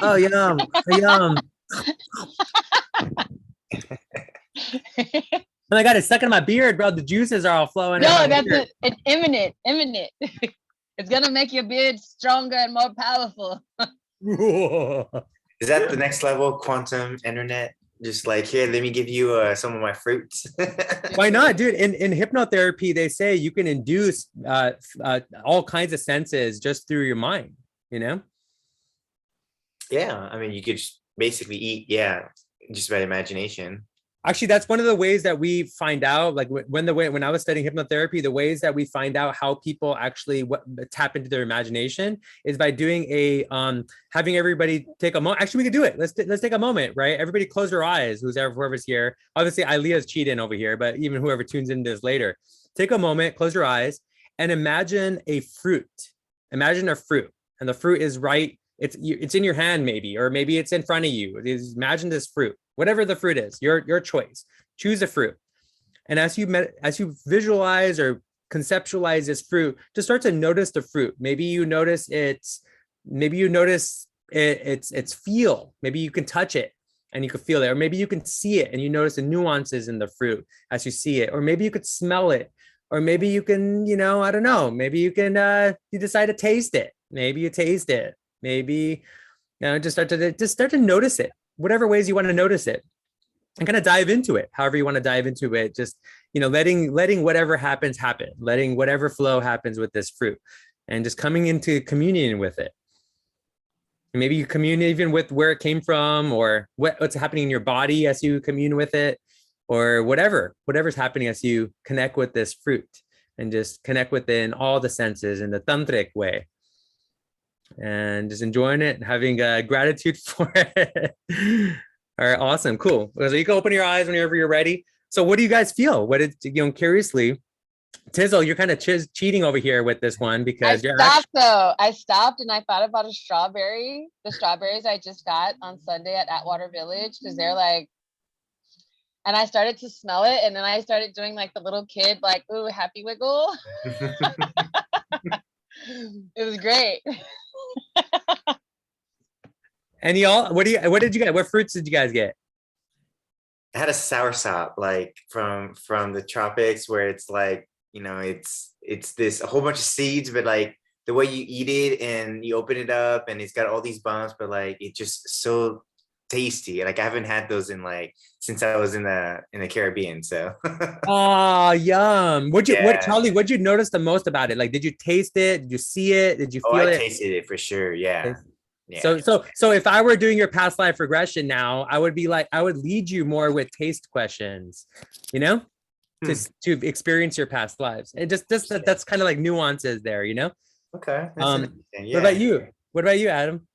Oh, yum. Yum. And I got it stuck in my beard, bro. The juices are all flowing in my No, that's beard. it. It's imminent, imminent. It's gonna make your beard stronger and more powerful. Is that the next level, quantum internet? Just like, here, let me give you some of my fruits. Why not, dude? In hypnotherapy, they say you can induce all kinds of senses just through your mind, you know? Yeah, I mean, you could just basically eat, yeah, just by imagination. Actually, that's one of the ways that we find out, like when I was studying hypnotherapy, the ways that we find out how people actually tap into their imagination is by doing having everybody take a moment. Actually, we could do it. Let's take a moment, right? Everybody close your eyes, whoever's here. Obviously, Aaliyah's cheating over here, but even whoever tunes into this later, take a moment, close your eyes, and imagine a fruit. Imagine a fruit, and the fruit is right. It's in your hand, maybe, or maybe it's in front of you. Imagine this fruit, whatever the fruit is, your choice. Choose a fruit, and as you visualize or conceptualize this fruit, just start to notice the fruit. Maybe you notice its feel. Maybe you can touch it and you can feel it, or maybe you can see it and you notice the nuances in the fruit as you see it, or maybe you could smell it, or maybe you can, I don't know, maybe you can you decide to taste it. Maybe you taste it. Maybe just start to notice it, whatever ways you want to notice it, and kind of dive into it however you want to dive into it. Just letting whatever happens happen, letting whatever flow happens with this fruit, and just coming into communion with it. Maybe you commune even with where it came from, or what's happening in your body as you commune with it, or whatever's happening as you connect with this fruit, and just connect with it in all the senses in the tantric way, and just enjoying it and having gratitude for it. All right, awesome, cool. So you can open your eyes whenever you're ready. So what do you guys feel? Curiously, Tizzle, you're kind of cheating over here with this one because I stopped and I thought about the strawberries I just got on Sunday at Atwater Village, because they're like, and I started to smell it, and then I started doing like the little kid, like, ooh, happy wiggle. It was great. And y'all, what did you get? What fruits did you guys get? I had a soursop, like from the tropics, where it's like, it's this a whole bunch of seeds, but like the way you eat it and you open it up and it's got all these bumps, but like it's just so tasty. Like I haven't had those since I was in the Caribbean. So Oh, yum. Charlie, what'd you notice the most about it? Like, did you taste it? Did you see it? Did you feel it? I tasted it for sure. Yeah. Yeah. So if I were doing your past life regression now, I would lead you more with taste questions, to experience your past lives. And that's kind of like nuances there, Okay. Yeah. What about you, Adam?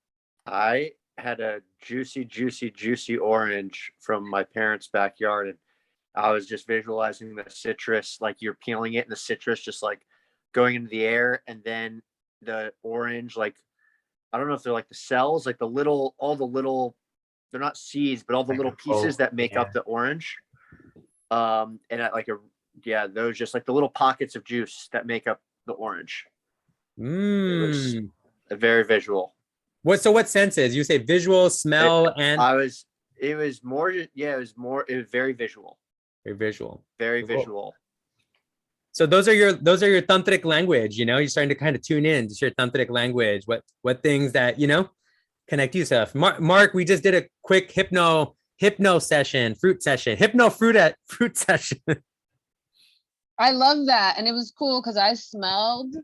I had a juicy orange from my parents' backyard, and I was just visualizing the citrus, like you're peeling it and the citrus just like going into the air, and then the orange, like, I don't know if they're like the cells, like all the little, they're not seeds, but all the little pieces that make up the orange. And those just like the little pockets of juice that make up the orange. It was very visual. What senses? You say visual, smell, and it was very visual. Very visual. Very cool. Visual. So those are your tantric language, you're starting to kind of tune in to your tantric language, what things that, connect you stuff. Mark, we just did a quick hypno session, fruit session. I love that. And it was cool because I smelled,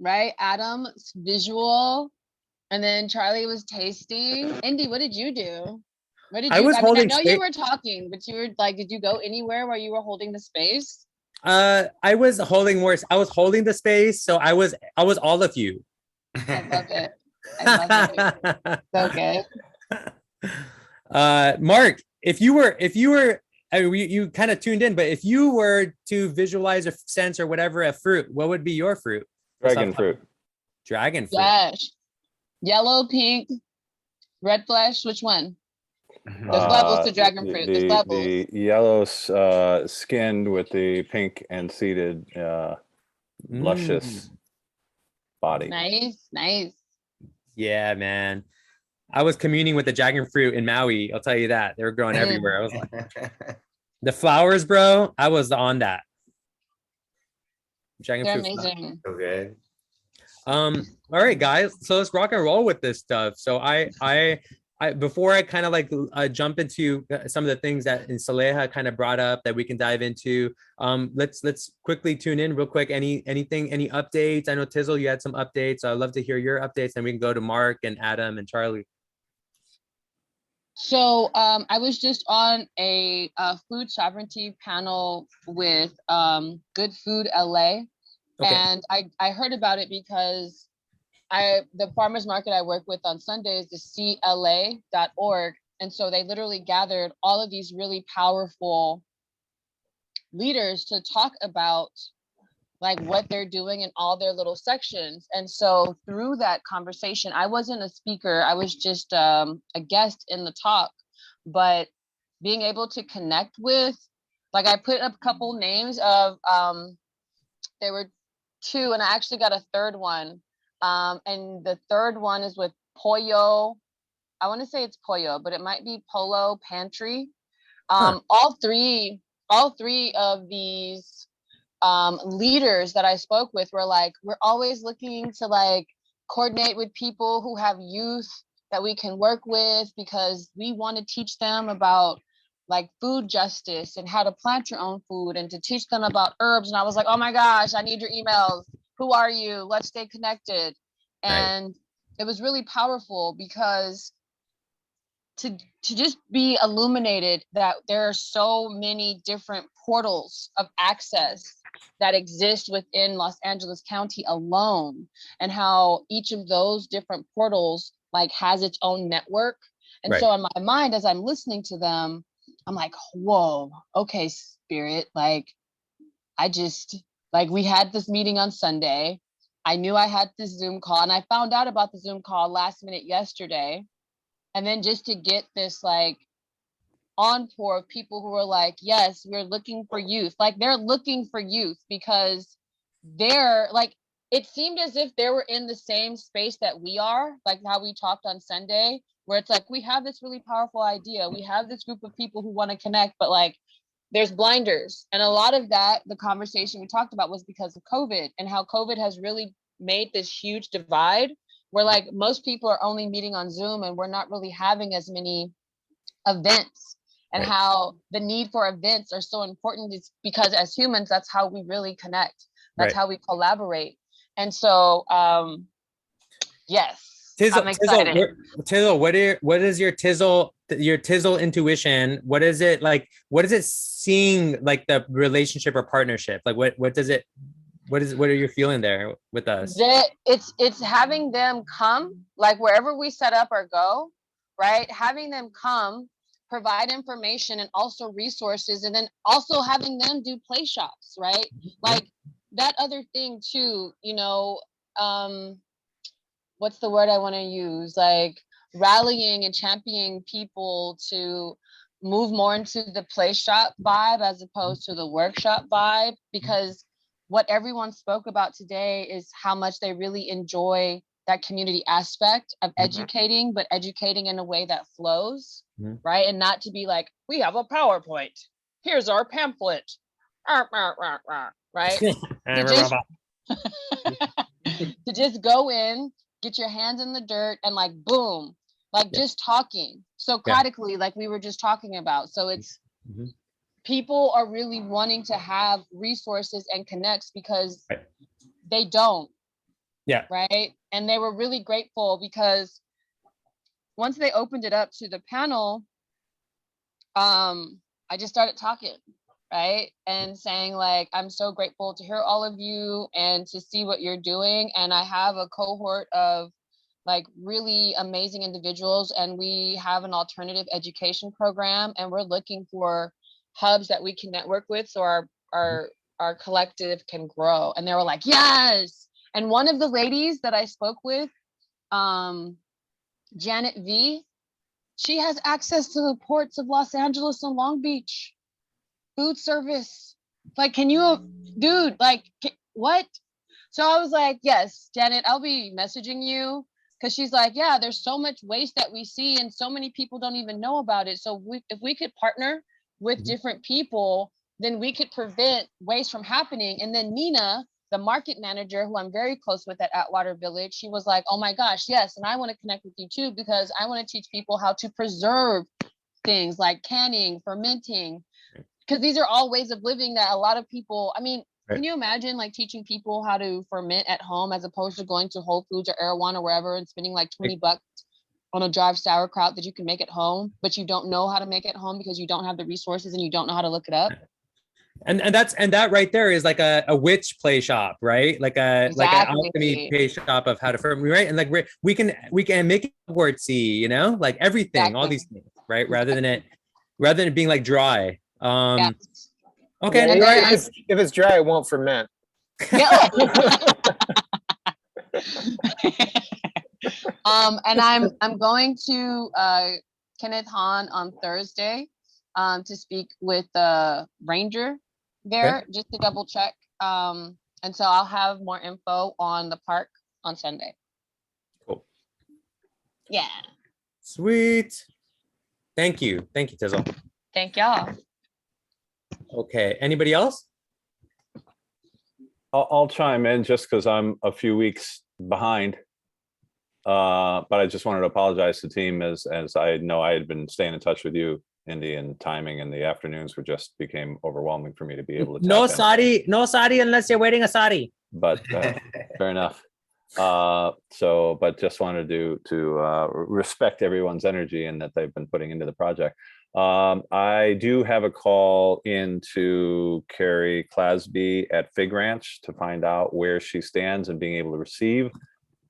right? Adam, visual. And then Charlie was tasting. Indy, what did you do? I know you were talking, but you were like, did you go anywhere where you were holding the space? I was holding the space, so I was all of you. I love it. So good. Mark, if you were, I mean, you kind of tuned in, but if you were to visualize a sense or whatever, a fruit, what would be your fruit? Dragon fruit. Dragon fruit. Yes. Yellow, pink, red flesh. Which one? There's levels to dragon fruit. There's levels. The yellow skinned with the pink and seeded luscious body. Nice. Yeah, man. I was communing with the dragon fruit in Maui. I'll tell you that. They were growing everywhere. I was like, the flowers, bro. I was on that. Dragon They're fruit. amazing. So good. All right, guys. So let's rock and roll with this stuff. So I before I kind of like jump into some of the things that Saleha kind of brought up that we can dive into. Let's quickly tune in real quick. Any updates? I know Tizzle, you had some updates. So I'd love to hear your updates, and we can go to Mark and Adam and Charlie. So I was just on a food sovereignty panel with Good Food LA. Okay. And I heard about it because the farmers market I work with on Sundays is CLA.org. And so they literally gathered all of these really powerful leaders to talk about like what they're doing in all their little sections. And so through that conversation, I wasn't a speaker, I was just a guest in the talk, but being able to connect with, like I put up a couple names of, there were two, and I actually got a third one. And the third one is with Pollo. I want to say it's Pollo, but it might be Polo Pantry. All three of these leaders that I spoke with were like, we're always looking to like coordinate with people who have youth that we can work with because we want to teach them about like food justice and how to plant your own food and to teach them about herbs. And I was like, oh my gosh, I need your emails. Who are you? Let's stay connected. And it was really powerful because to just be illuminated that there are so many different portals of access that exist within Los Angeles County alone, and how each of those different portals like has its own network. And so in my mind, as I'm listening to them, I'm like, whoa, okay, spirit, like we had this meeting on Sunday. I knew I had this Zoom call, and I found out about the Zoom call last minute yesterday. And then just to get this like encore of people who are like, yes, we're looking for youth. Like they're looking for youth because they're like, it seemed as if they were in the same space that we are, like how we talked on Sunday, where it's like, we have this really powerful idea. We have this group of people who want to connect, but like there's blinders. And a lot of that, the conversation we talked about was because of COVID and how COVID has really made this huge divide where like most people are only meeting on Zoom and we're not really having as many events, and how the need for events are so important is because as humans, that's how we really connect. That's how we collaborate. And so, yes, I'm excited. Tizzle, what is your Tizzle intuition? What is it like? What is it seeing like the relationship or partnership? Like what are you feeling there with us? It's having them come, like wherever we set up or go, right? Having them come, provide information and also resources, and then also having them do play shops, right? Like that other thing too, you know, what's the word I want to use? Like rallying and championing people to move more into the play shop vibe as opposed to the workshop vibe, because what everyone spoke about today is how much they really enjoy that community aspect of educating, but educating in a way that flows, right? And not to be like, we have a PowerPoint. Here's our pamphlet. Right? To just go in, get your hands in the dirt and like, boom, like just talking. Socratically, like we were just talking about. So it's people are really wanting to have resources and connects because they don't. Right. And they were really grateful because once they opened it up to the panel, I just started talking, right? And saying like, I'm so grateful to hear all of you and to see what you're doing. And I have a cohort of like really amazing individuals, and we have an alternative education program, and we're looking for hubs that we can network with so our collective can grow. And they were like, yes. And one of the ladies that I spoke with, Janet V, she has access to the ports of Los Angeles and Long Beach. Food service. Like, can you, dude, like, what? So I was like, yes, Janet, I'll be messaging you Because she's like, yeah, there's so much waste that we see and so many people don't even know about it. So if we could partner with different people, then we could prevent waste from happening. And then Nina, the market manager, who I'm very close with at Atwater Village, she was like, oh my gosh, yes. And I want to connect with you too, because I want to teach people how to preserve things like canning, fermenting, because these are all ways of living that a lot of people, I mean, can you imagine like teaching people how to ferment at home as opposed to going to Whole Foods or Erewhon or wherever and spending like 20 bucks on a dry sauerkraut that you can make at home, but you don't know how to make it at home because you don't have the resources and you don't know how to look it up. And that right there is like a witch play shop, right? Like an alchemy play shop of how to ferment, right? And like we can make it Hogwartsy, you know, like everything, all these things, right? Rather than it being like dry. Okay, Yeah, right. if it's dry, it won't ferment. Yeah. And I'm going to Kenneth Hahn on Thursday to speak with the ranger there, just to double check. And so I'll have more info on the park on Sunday. Cool. Yeah. Sweet. Thank you, Tizzle. Thank y'all. Okay, anybody else? I'll chime in just because I'm a few weeks behind. But I just wanted to apologize to the team as I know I had been staying in touch with you, Indy, and timing and the afternoons became overwhelming for me to be able to. No sari unless you're waiting a sari. But fair enough. But just wanted to respect everyone's energy and that they've been putting into the project. I do have a call into Carrie Clasby at Fig Ranch to find out where she stands and being able to receive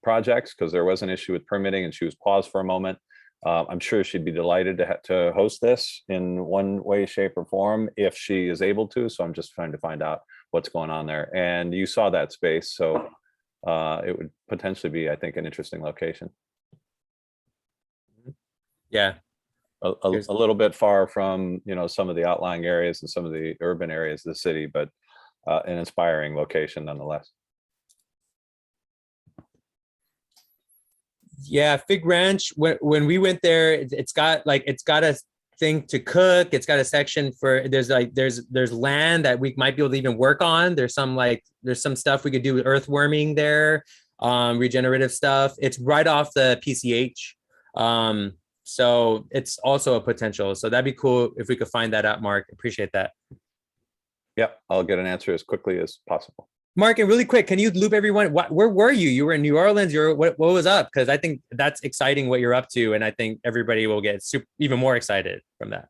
projects, because there was an issue with permitting and she was paused for a moment. I'm sure she'd be delighted to host this in one way, shape, or form if she is able to. So I'm just trying to find out what's going on there. And you saw that space, so it would potentially be, I think, an interesting location. Yeah. A little bit far from, some of the outlying areas and some of the urban areas of the city, but an inspiring location nonetheless. Yeah, Fig Ranch. When we went there, it's got a thing to cook. It's got a section for there's land that we might be able to even work on. There's some stuff we could do with earthworming there, regenerative stuff. It's right off the PCH. So it's also a potential. So that'd be cool if we could find that out, Mark. Appreciate that. Yep, I'll get an answer as quickly as possible. Mark, and really quick, can you loop everyone? Where were you? You were in New Orleans. What was up? Because I think that's exciting what you're up to, and I think everybody will get even more excited from that.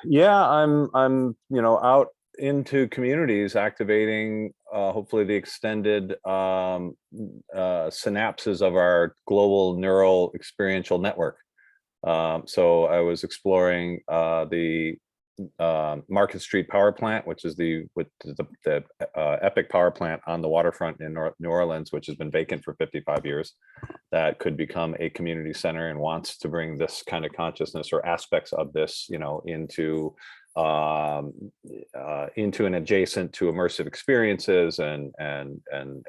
Yeah, I'm out into communities, activating hopefully the extended synapses of our global neural experiential network. So I was exploring the Market Street power plant, which is the epic power plant on the waterfront in New Orleans, which has been vacant for 55 years, that could become a community center and wants to bring this kind of consciousness or aspects of this, into an adjacent to immersive experiences and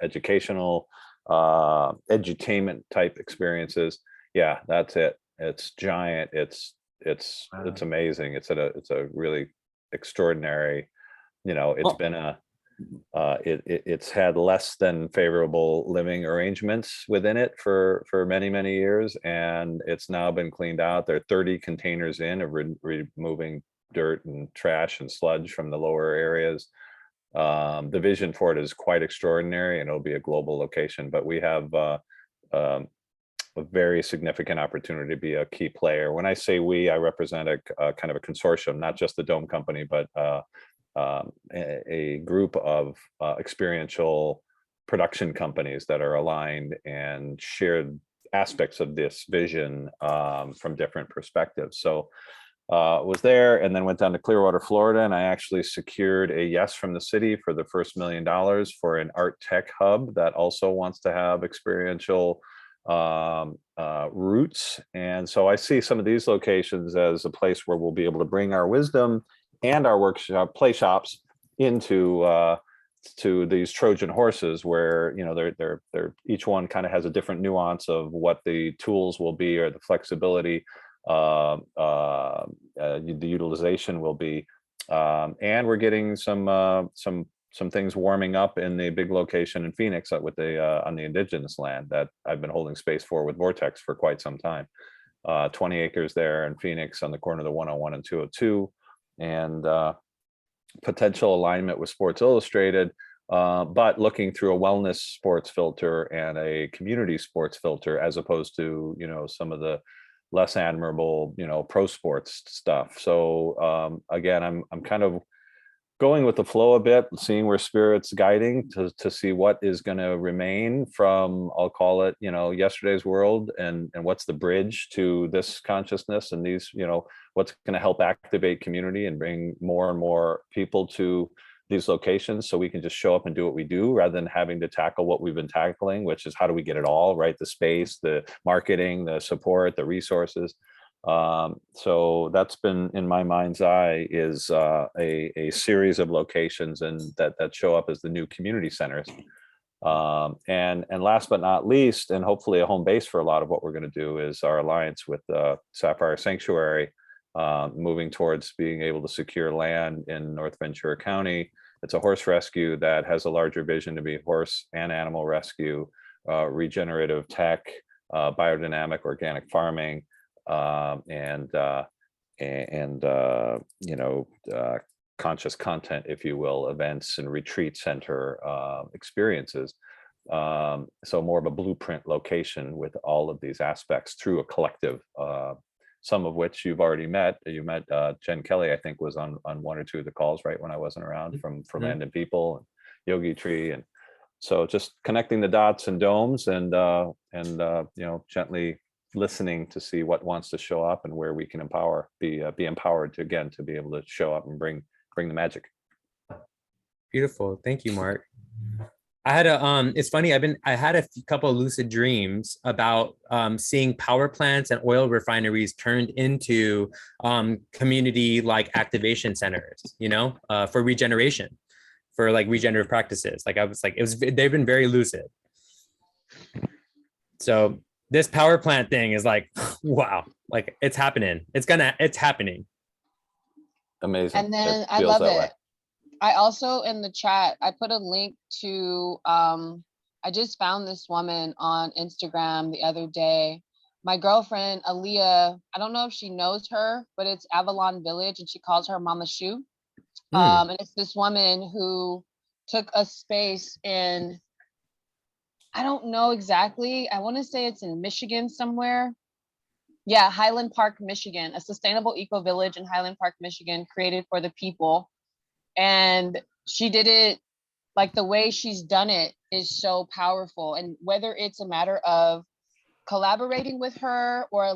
educational edutainment type experiences. Yeah, that's it. It's giant. It's amazing. It's a really extraordinary, it's been it's had less than favorable living arrangements within it for many, many years. And it's now been cleaned out. There are 30 containers in of removing dirt and trash and sludge from the lower areas. The vision for it is quite extraordinary, and it'll be a global location, but we have a very significant opportunity to be a key player. When I say we, I represent a kind of a consortium, not just the Dome Company, but a group of experiential production companies that are aligned and shared aspects of this vision from different perspectives. So was there, and then went down to Clearwater, Florida, and I actually secured a yes from the city for the first $1 million for an art tech hub that also wants to have experiential roots. And so I see some of these locations as a place where we'll be able to bring our wisdom and our workshop play shops into to these Trojan horses, where they're each one kind of has a different nuance of what the tools will be, or the flexibility, the utilization will be, and we're getting some things warming up in the big location in Phoenix with on the indigenous land that I've been holding space for with Vortex for quite some time. 20 acres there in Phoenix on the corner of the 101 and 202, and potential alignment with Sports Illustrated, but looking through a wellness sports filter and a community sports filter, as opposed to some of the less admirable pro sports stuff. So again, I'm kind of going with the flow a bit, seeing where spirit's guiding to see what is going to remain from, I'll call it, yesterday's world, and what's the bridge to this consciousness, and these, what's going to help activate community and bring more and more people to these locations, so we can just show up and do what we do, rather than having to tackle what we've been tackling, which is how do we get it all right? The space, the marketing, the support, the resources. So that's been in my mind's eye, is a series of locations and that show up as the new community centers. And last but not least, and hopefully a home base for a lot of what we're going to do, is our alliance with Sapphire Sanctuary, moving towards being able to secure land in North Ventura County. It's a horse rescue that has a larger vision to be horse and animal rescue, regenerative tech, biodynamic organic farming, and conscious content, if you will, events and retreat center experiences. So more of a blueprint location with all of these aspects through a collective, some of which you've already met. You met Jen Kelly, I think, was on one or two of the calls, right, when I wasn't around, from Land and People and Yogi Tree. And so just connecting the dots and domes, and gently listening to see what wants to show up and where we can be empowered to be able to show up and bring the magic. Beautiful. Thank you, Mark. I had it's funny, I had a couple of lucid dreams about seeing power plants and oil refineries turned into community activation centers, for regeneration, for regenerative practices. They've been very lucid. So this power plant thing is wow, it's happening. It's happening. Amazing. And then I love it. I also, in the chat, I put a link to, I just found this woman on Instagram the other day. My girlfriend, Aaliyah, I don't know if she knows her, but it's Avalon Village, and she calls her Mama Shu. And it's this woman who took a space in, I don't know exactly, I want to say it's in Michigan somewhere. Yeah, Highland Park, Michigan, a sustainable eco village in Highland Park, Michigan, created for the people. And she did it, the way she's done it is so powerful. And whether it's a matter of collaborating with her or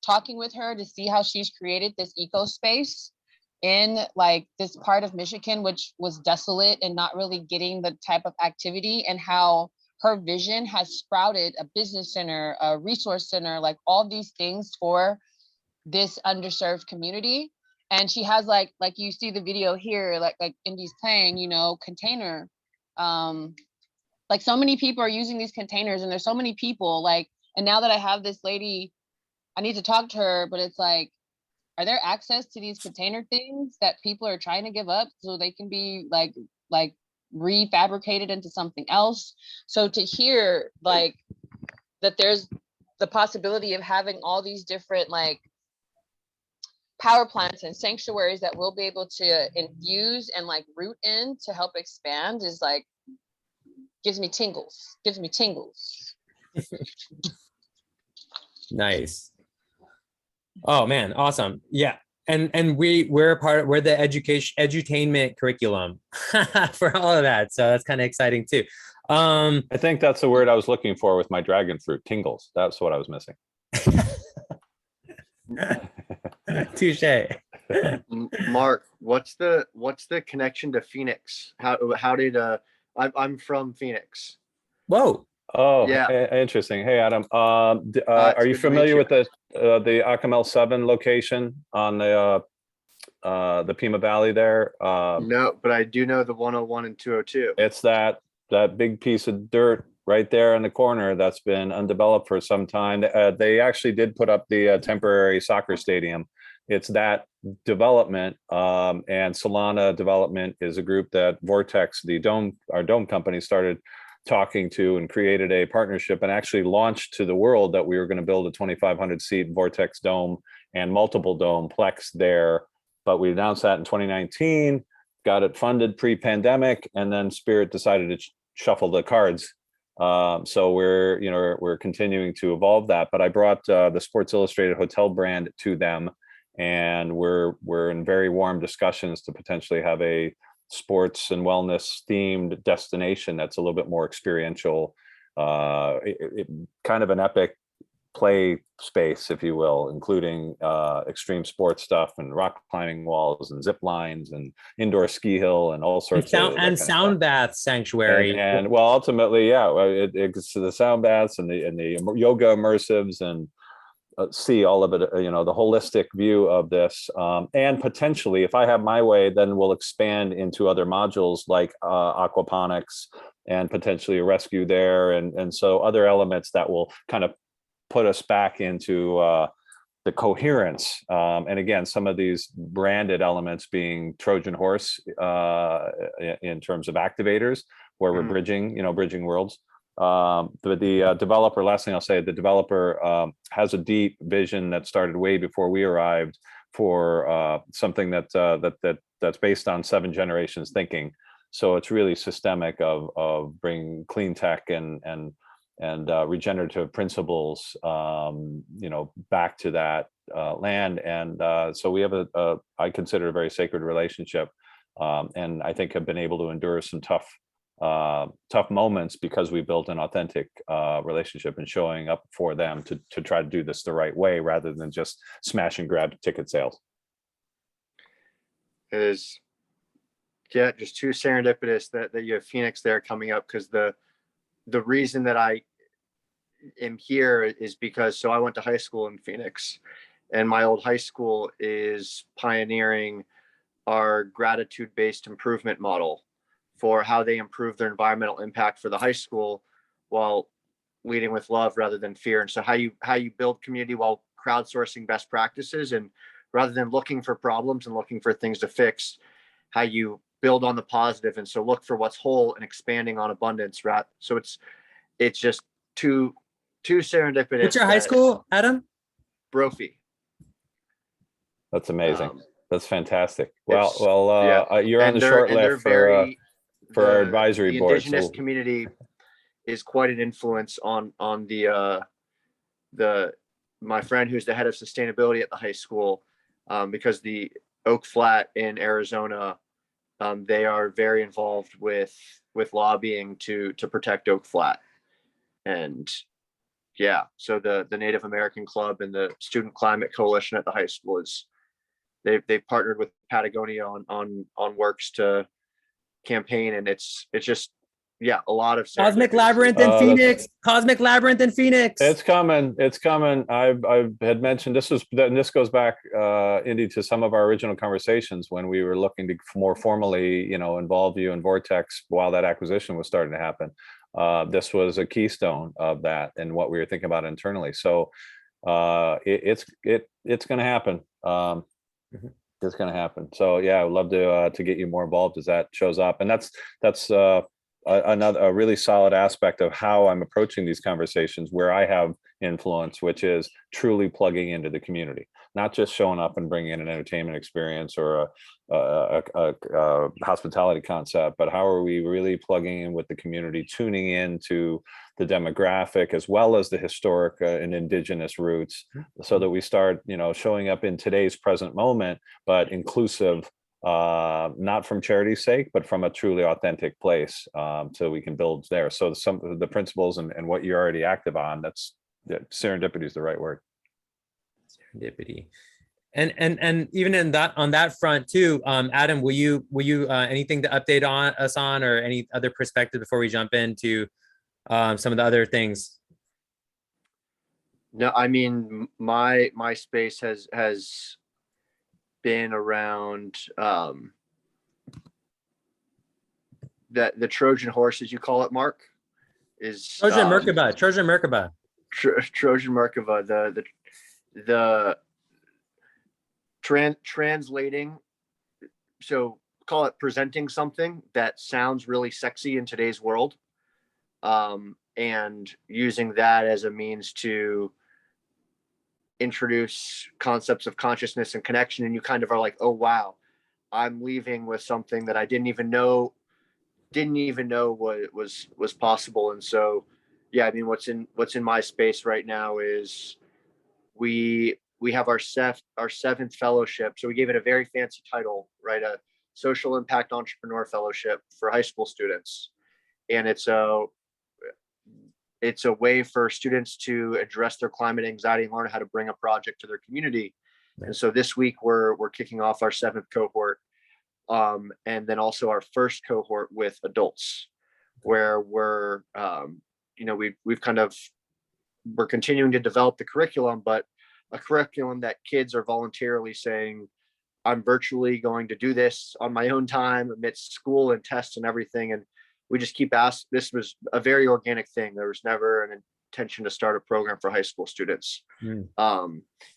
talking with her to see how she's created this eco space in this part of Michigan, which was desolate and not really getting the type of activity, and how her vision has sprouted a business center, a resource center, all these things for this underserved community. And she has like you see the video here, like Indy's playing, container. So many people are using these containers, and there's so many people and now that I have this lady, I need to talk to her, but it's are there access to these container things that people are trying to give up so they can be refabricated into something else? So to hear that there's the possibility of having all these different power plants and sanctuaries that we'll be able to infuse and root in to help expand is gives me tingles. Nice. Oh man, awesome. Yeah. And we're the edutainment curriculum for all of that. So that's kind of exciting too. I think that's the word I was looking for with my dragon fruit, tingles. That's what I was missing. Touche. Mark, what's the connection to Phoenix? How did I'm from Phoenix. Whoa. Oh, yeah. Interesting. Hey, Adam. Are you familiar with the Akamel 7 location on the the Pima Valley there. No, but I do know the 101 and 202. It's that big piece of dirt right there in the corner that's been undeveloped for some time. They actually did put up the temporary soccer stadium. It's that development, and Solana Development is a group that Vortex, our dome company, started talking to and created a partnership and actually launched to the world that we were going to build a 2,500 seat Vortex dome and multiple dome plex there. But we announced that in 2019, got it funded pre-pandemic, and then Spirit decided to shuffle the cards. So we're continuing to evolve that. But I brought the Sports Illustrated hotel brand to them, and we're in very warm discussions to potentially have a sports and wellness themed destination that's a little bit more experiential, kind of an epic play space, if you will, including extreme sports stuff and rock climbing walls and zip lines and indoor ski hill and all sorts and sound bath sanctuary. And well, ultimately, yeah, it's the sound baths and the yoga immersives and see all of it, the holistic view of this, and potentially, if I have my way, then we'll expand into other modules like aquaponics and potentially a rescue there, and so other elements that will kind of put us back into the coherence. And again, some of these branded elements being Trojan horse in terms of activators, where we're bridging worlds. The developer, last thing I'll say, the developer has a deep vision that started way before we arrived for something that's based on 7 generations thinking. So it's really systemic of bringing clean tech and regenerative principles, back to that land. And so we have I consider a very sacred relationship, and I think have been able to endure some tough moments because we built an authentic relationship and showing up for them to try to do this the right way rather than just smash and grab ticket sales. It is, yeah, just too serendipitous that you have Phoenix there coming up, because the reason that I am here is because I went to high school in Phoenix, and my old high school is pioneering our gratitude-based improvement model for how they improve their environmental impact for the high school while leading with love rather than fear. And so how you build community while crowdsourcing best practices, and rather than looking for problems and looking for things to fix, how you build on the positive. And so look for what's whole and expanding on abundance. Right. So it's just too serendipitous. What's your high school, Adam? Brophy. That's amazing. That's fantastic. Yeah. You're on the short list for our advisory board. The indigenous community is quite an influence on my friend who's the head of sustainability at the high school, because the Oak Flat in Arizona, they are very involved with lobbying to protect Oak Flat. And yeah, so the Native American Club and the Student Climate Coalition at the high school they've partnered with Patagonia on works to campaign, and it's just, yeah, a lot of Cosmic Labyrinth in Phoenix. Cosmic Labyrinth in Phoenix. It's coming. I had mentioned this goes back, Indy, to some of our original conversations when we were looking to more formally, involve you in Vortex while that acquisition was starting to happen. This was a keystone of that and what we were thinking about internally. So it's going to happen. It's going to happen. So yeah, I would love to get you more involved as that shows up. And that's another really solid aspect of how I'm approaching these conversations where I have influence, which is truly plugging into the community, not just showing up and bringing in an entertainment experience or a hospitality concept, but how are we really plugging in with the community, tuning into the demographic as well as the historic and indigenous roots, so that we start, showing up in today's present moment, but inclusive, not from charity's sake, but from a truly authentic place, so we can build there. So some of the principles and what you're already active on, serendipity is the right word. Serendipity. And even on that front too, Adam, will you anything to update us on, or any other perspective before we jump into some of the other things? No, I mean, my space has been around the Trojan horse, as you call it, Mark, is Trojan Merkaba, Trojan Merkaba. Trojan Merkaba, the translating, so call it presenting something that sounds really sexy in today's world, and using that as a means to introduce concepts of consciousness and connection. And you kind of are like, oh wow, I'm leaving with something that I didn't even know what was possible. And so yeah, I mean, what's in my space right now is we have our seventh fellowship. So we gave it a very fancy title, right? A social impact entrepreneur fellowship for high school students. And it's a way for students to address their climate anxiety and learn how to bring a project to their community. Right. And so this week we're kicking off our 7th cohort, and then also our first cohort with adults, where we're we're continuing to develop the curriculum, but a curriculum that kids are voluntarily saying, I'm virtually going to do this on my own time amidst school and tests and everything. And we just keep asking. This was a very organic thing. There was never an intention to start a program for high school students. It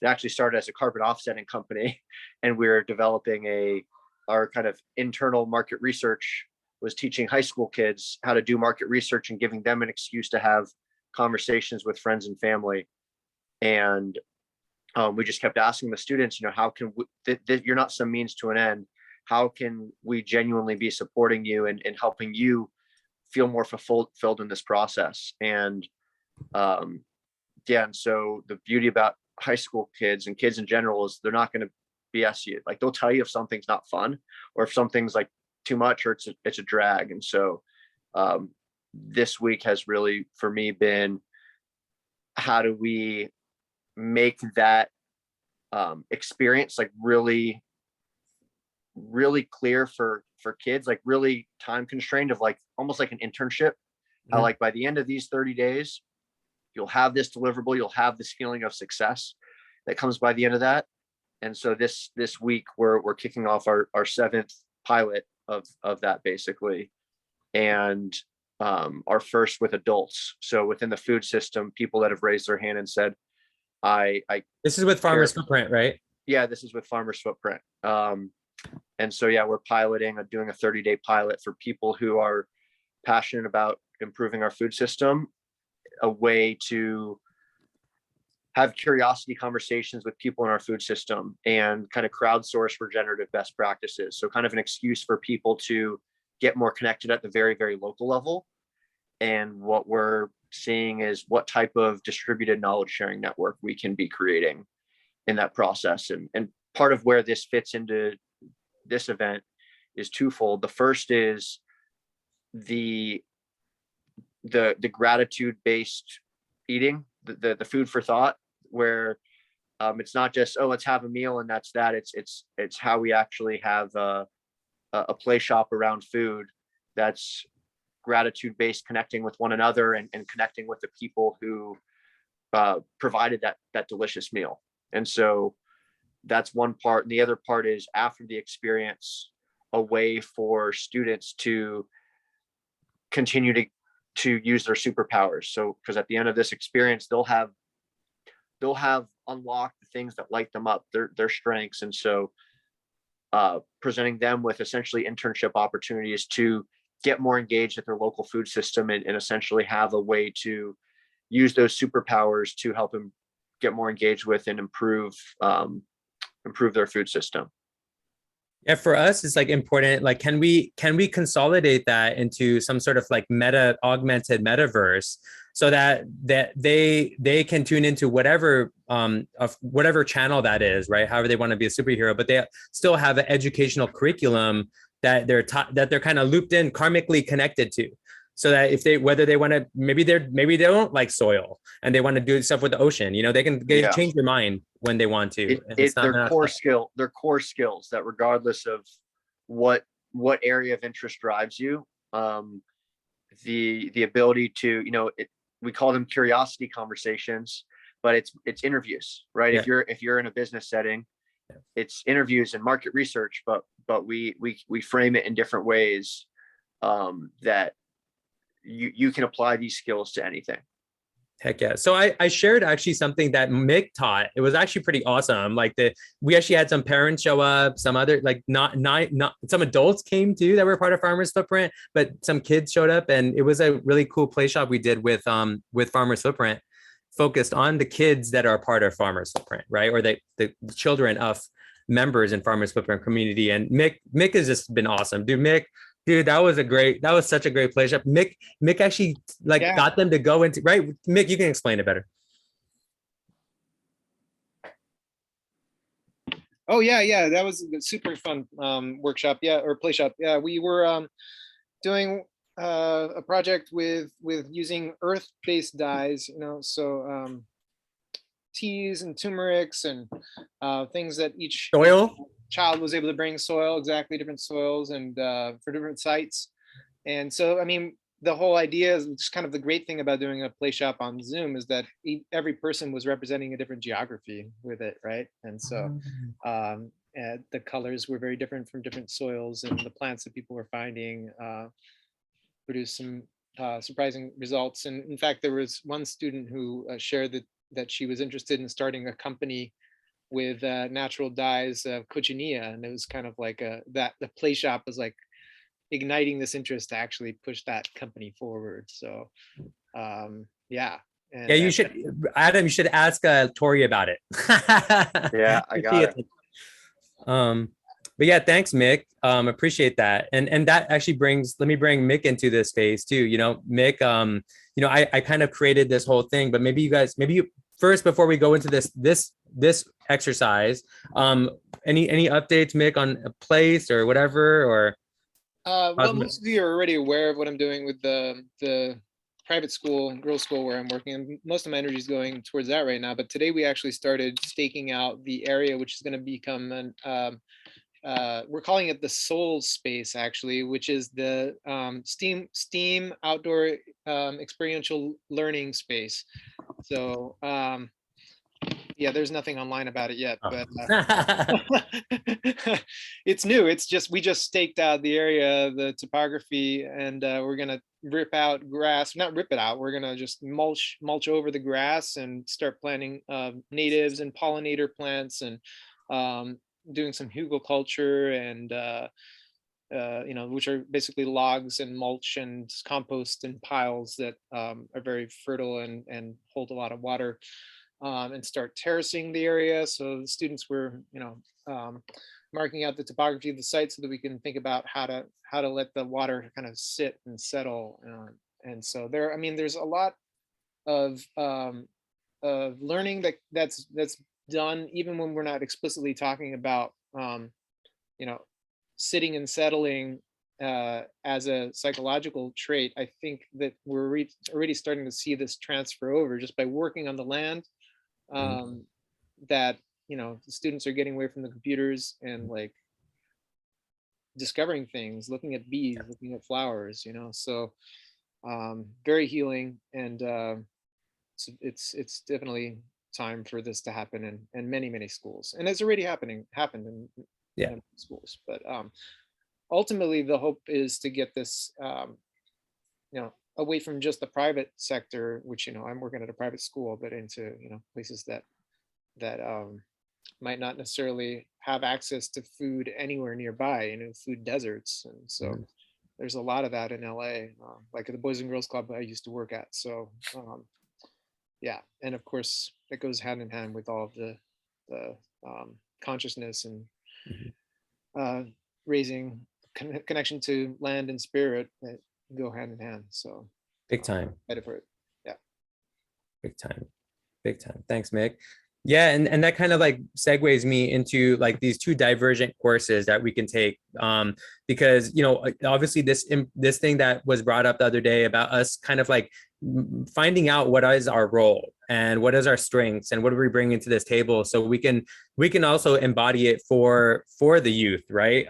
actually started as a carbon offsetting company, and we're developing our kind of internal market research was teaching high school kids how to do market research and giving them an excuse to have conversations with friends and family. And we just kept asking the students, how can you're not some means to an end. How can we genuinely be supporting you and helping you feel more fulfilled in this process? And and so the beauty about high school kids and kids in general is they're not going to BS you. Like, they'll tell you if something's not fun or if something's like too much or it's a drag. And so this week has really, for me, been how do we make that experience like really clear for kids, like really time constrained, of like almost like an internship. How like by the end of these 30 days, you'll have this deliverable, you'll have this feeling of success that comes by the end of that. And so this week we're kicking off our 7th pilot of that, basically, and our first with adults. So within the food system, people that have raised their hand and said, this is with Farmers Footprint, right? Yeah, this is with Farmers Footprint. And so, yeah, we're doing a 30-day pilot for people who are passionate about improving our food system, a way to have curiosity conversations with people in our food system and kind of crowdsource regenerative best practices. So kind of an excuse for people to get more connected at the very, very local level. And what we're seeing is what type of distributed knowledge sharing network we can be creating in that process. And part of where this fits into this event is twofold. The first is the gratitude-based eating, the food for thought, where it's not just, oh, let's have a meal and that's that. It's how we actually have a play shop around food that's gratitude-based, connecting with one another and connecting with the people who provided that delicious meal. And so that's one part. And the other part is, after the experience, a way for students to continue to use their superpowers. So, because at the end of this experience, they'll have unlocked the things that light them up, their strengths. And so presenting them with essentially internship opportunities to get more engaged at their local food system and essentially have a way to use those superpowers to help them get more engaged with and improve their food system. Yeah, for us, it's like important. Like, can we consolidate that into some sort of like augmented metaverse, so that they can tune into whatever of whatever channel that is, right? However they want to be a superhero, but they still have an educational curriculum that they're kind of looped in, karmically connected to. So that whether they want to, maybe they don't like soil and they want to do stuff with the ocean, they can change their mind when they want to. It's their core skills that, regardless of what area of interest drives you, the ability to, we call them curiosity conversations, but it's interviews, right? Yeah. If you're in a business setting it's interviews and market research, but we frame it in different ways, that you can apply these skills to anything. Heck yeah. So I shared actually something that Mick taught. It was actually pretty awesome. Like we actually had some parents show up, some other, like not some adults came too that were part of Farmers Footprint, but some kids showed up, and it was a really cool play shop we did with Farmers Footprint, focused on the kids that are part of Farmers Footprint, right? Or the children of members in Farmers Footprint community. And Mick has just been awesome. Dude, that was such a great play shop. Mick actually got them to go into, right? Mick, you can explain it better. Oh yeah, that was a super fun workshop, or play shop. Yeah, we were doing a project with using earth-based dyes, so teas and turmerics and things that each Soil. child was able to bring, exactly, different soils, and for different sites. And so, I mean, the whole idea is just kind of the great thing about doing a play shop on Zoom is that every person was representing a different geography with it, right? And so the colors were very different from different soils, and the plants that people were finding produced some surprising results. And in fact, there was one student who shared that she was interested in starting a company with natural dyes of cochineal, and it was kind of like the play shop was like igniting this interest to actually push that company forward. So yeah. And, yeah, you should, Adam, you should ask Tori about it. Yeah, I got it. But yeah, thanks, Mick. Appreciate that. And that actually let me bring Mick into this space too. Mick, I kind of created this whole thing, but maybe you first, before we go into this exercise, any updates, Mick, on a place or whatever, or? Well, most of you are already aware of what I'm doing with the private school, girls' school where I'm working, and most of my energy is going towards that right now. But today we actually started staking out the area, which is going to become we're calling it the Soul Space, actually, which is the STEAM outdoor experiential learning space. So yeah, there's nothing online about it yet, but it's new. It's just, we just staked out the area, the topography, and we're gonna rip out grass, not rip it out, we're gonna just mulch over the grass and start planting natives and pollinator plants, and doing some hugelkultur, and which are basically logs and mulch and compost and piles that are very fertile and hold a lot of water. And start terracing the area. So the students were, marking out the topography of the site so that we can think about how to let the water kind of sit and settle. And so there's a lot of learning that's done even when we're not explicitly talking about, sitting and settling as a psychological trait. I think that we're already starting to see this transfer over just by working on the land. That the students are getting away from the computers and like discovering things, looking at bees, looking at flowers, so very healing. And it's definitely time for this to happen in many schools, and it's already happened in schools. But ultimately the hope is to get this away from just the private sector, which I'm working at a private school, but into places that might not necessarily have access to food anywhere nearby, food deserts. And so there's a lot of that in LA, like at the Boys and Girls Club I used to work at. So yeah, and of course it goes hand in hand with all of the consciousness and raising connection to land and spirit that go hand in hand. So big time. Excited for it. Yeah. Big time. Thanks, Mick. Yeah, and that kind of like segues me into like these two divergent courses that we can take, because obviously this thing that was brought up the other day about us kind of like finding out what is our role and what is our strengths and what do we bring into this table, so we can also embody it for the youth, right?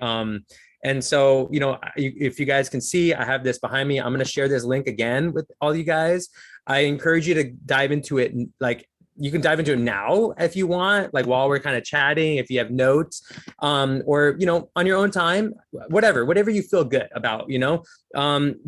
And so, if you guys can see, I have this behind me. I'm going to share this link again with all you guys. I encourage you to dive into it like you can dive into it now if you want, like while we're kind of chatting, if you have notes, or, you know, on your own time, whatever you feel good about, you know,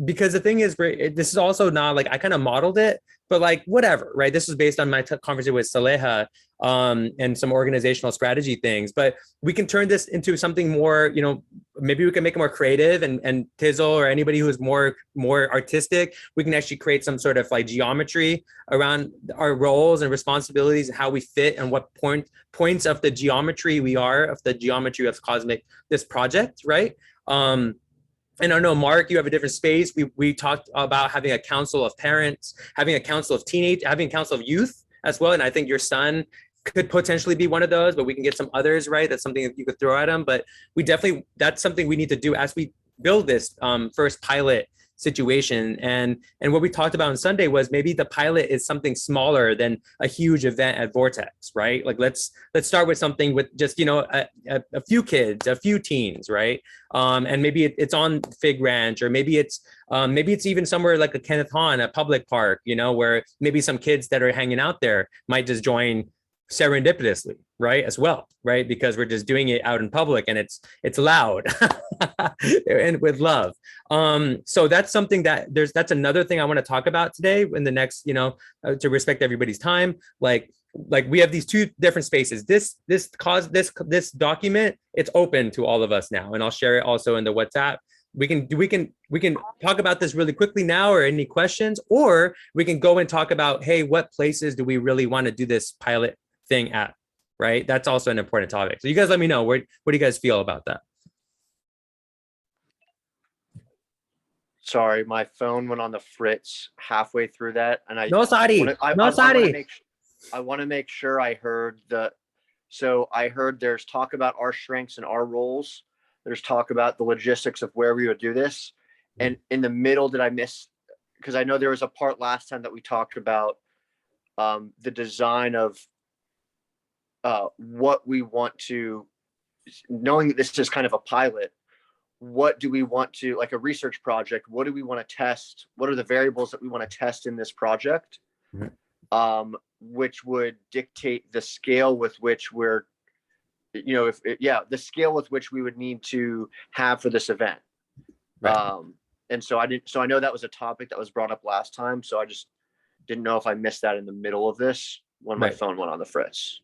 because the thing is, this is also not like I kind of modeled it, but like whatever, right? This is based on my conversation with Saleha, and some organizational strategy things, but we can turn this into something more, you know, maybe we can make it more creative, and Tizzle or anybody who is more artistic, we can actually create some sort of like geometry around our roles and responsibilities and how we fit and what points of the geometry we are, of the geometry of this project, right? And I know, Mark, you have a different space. We talked about having a council of parents, having a council of having a council of youth as well. And I think your son could potentially be one of those, but we can get some others, right? That's something that you could throw at him. But that's something we need to do as we build this first pilot situation. And what we talked about on Sunday was maybe the pilot is something smaller than a huge event at Vortex, right? Like let's start with something with just, you know, a few kids, a few teens, right? And maybe it's on Fig Ranch, or maybe it's even somewhere like a Kenneth Hahn, a public park, you know, where maybe some kids that are hanging out there might just join serendipitously, right, as well, right, because we're just doing it out in public and it's loud and with love. So that's something that's another thing I want to talk about today in the next, you know, to respect everybody's time. Like we have these two different spaces. This document, it's open to all of us now, and I'll share it also in the WhatsApp. We can talk about this really quickly now, or any questions, or we can go and talk about, hey, what places do we really want to do this pilot thing at, right? That's also an important topic. So you guys let me know, what do you guys feel about that? Sorry, my phone went on the fritz halfway through that, and I want to make sure I heard so I heard there's talk about our strengths and our roles. There's talk about the logistics of where we would do this. And in the middle, did I miss, because I know there was a part last time that we talked about the design of what we want to, knowing that this is kind of a pilot, what do we want to, like a research project, what do we want to test? What are the variables that we want to test in this project? Mm-hmm. Which would dictate the scale with which we're, you know, the scale with which we would need to have for this event. Right. And so I know that was a topic that was brought up last time. So I just didn't know if I missed that in the middle of this when my phone went on the fritz.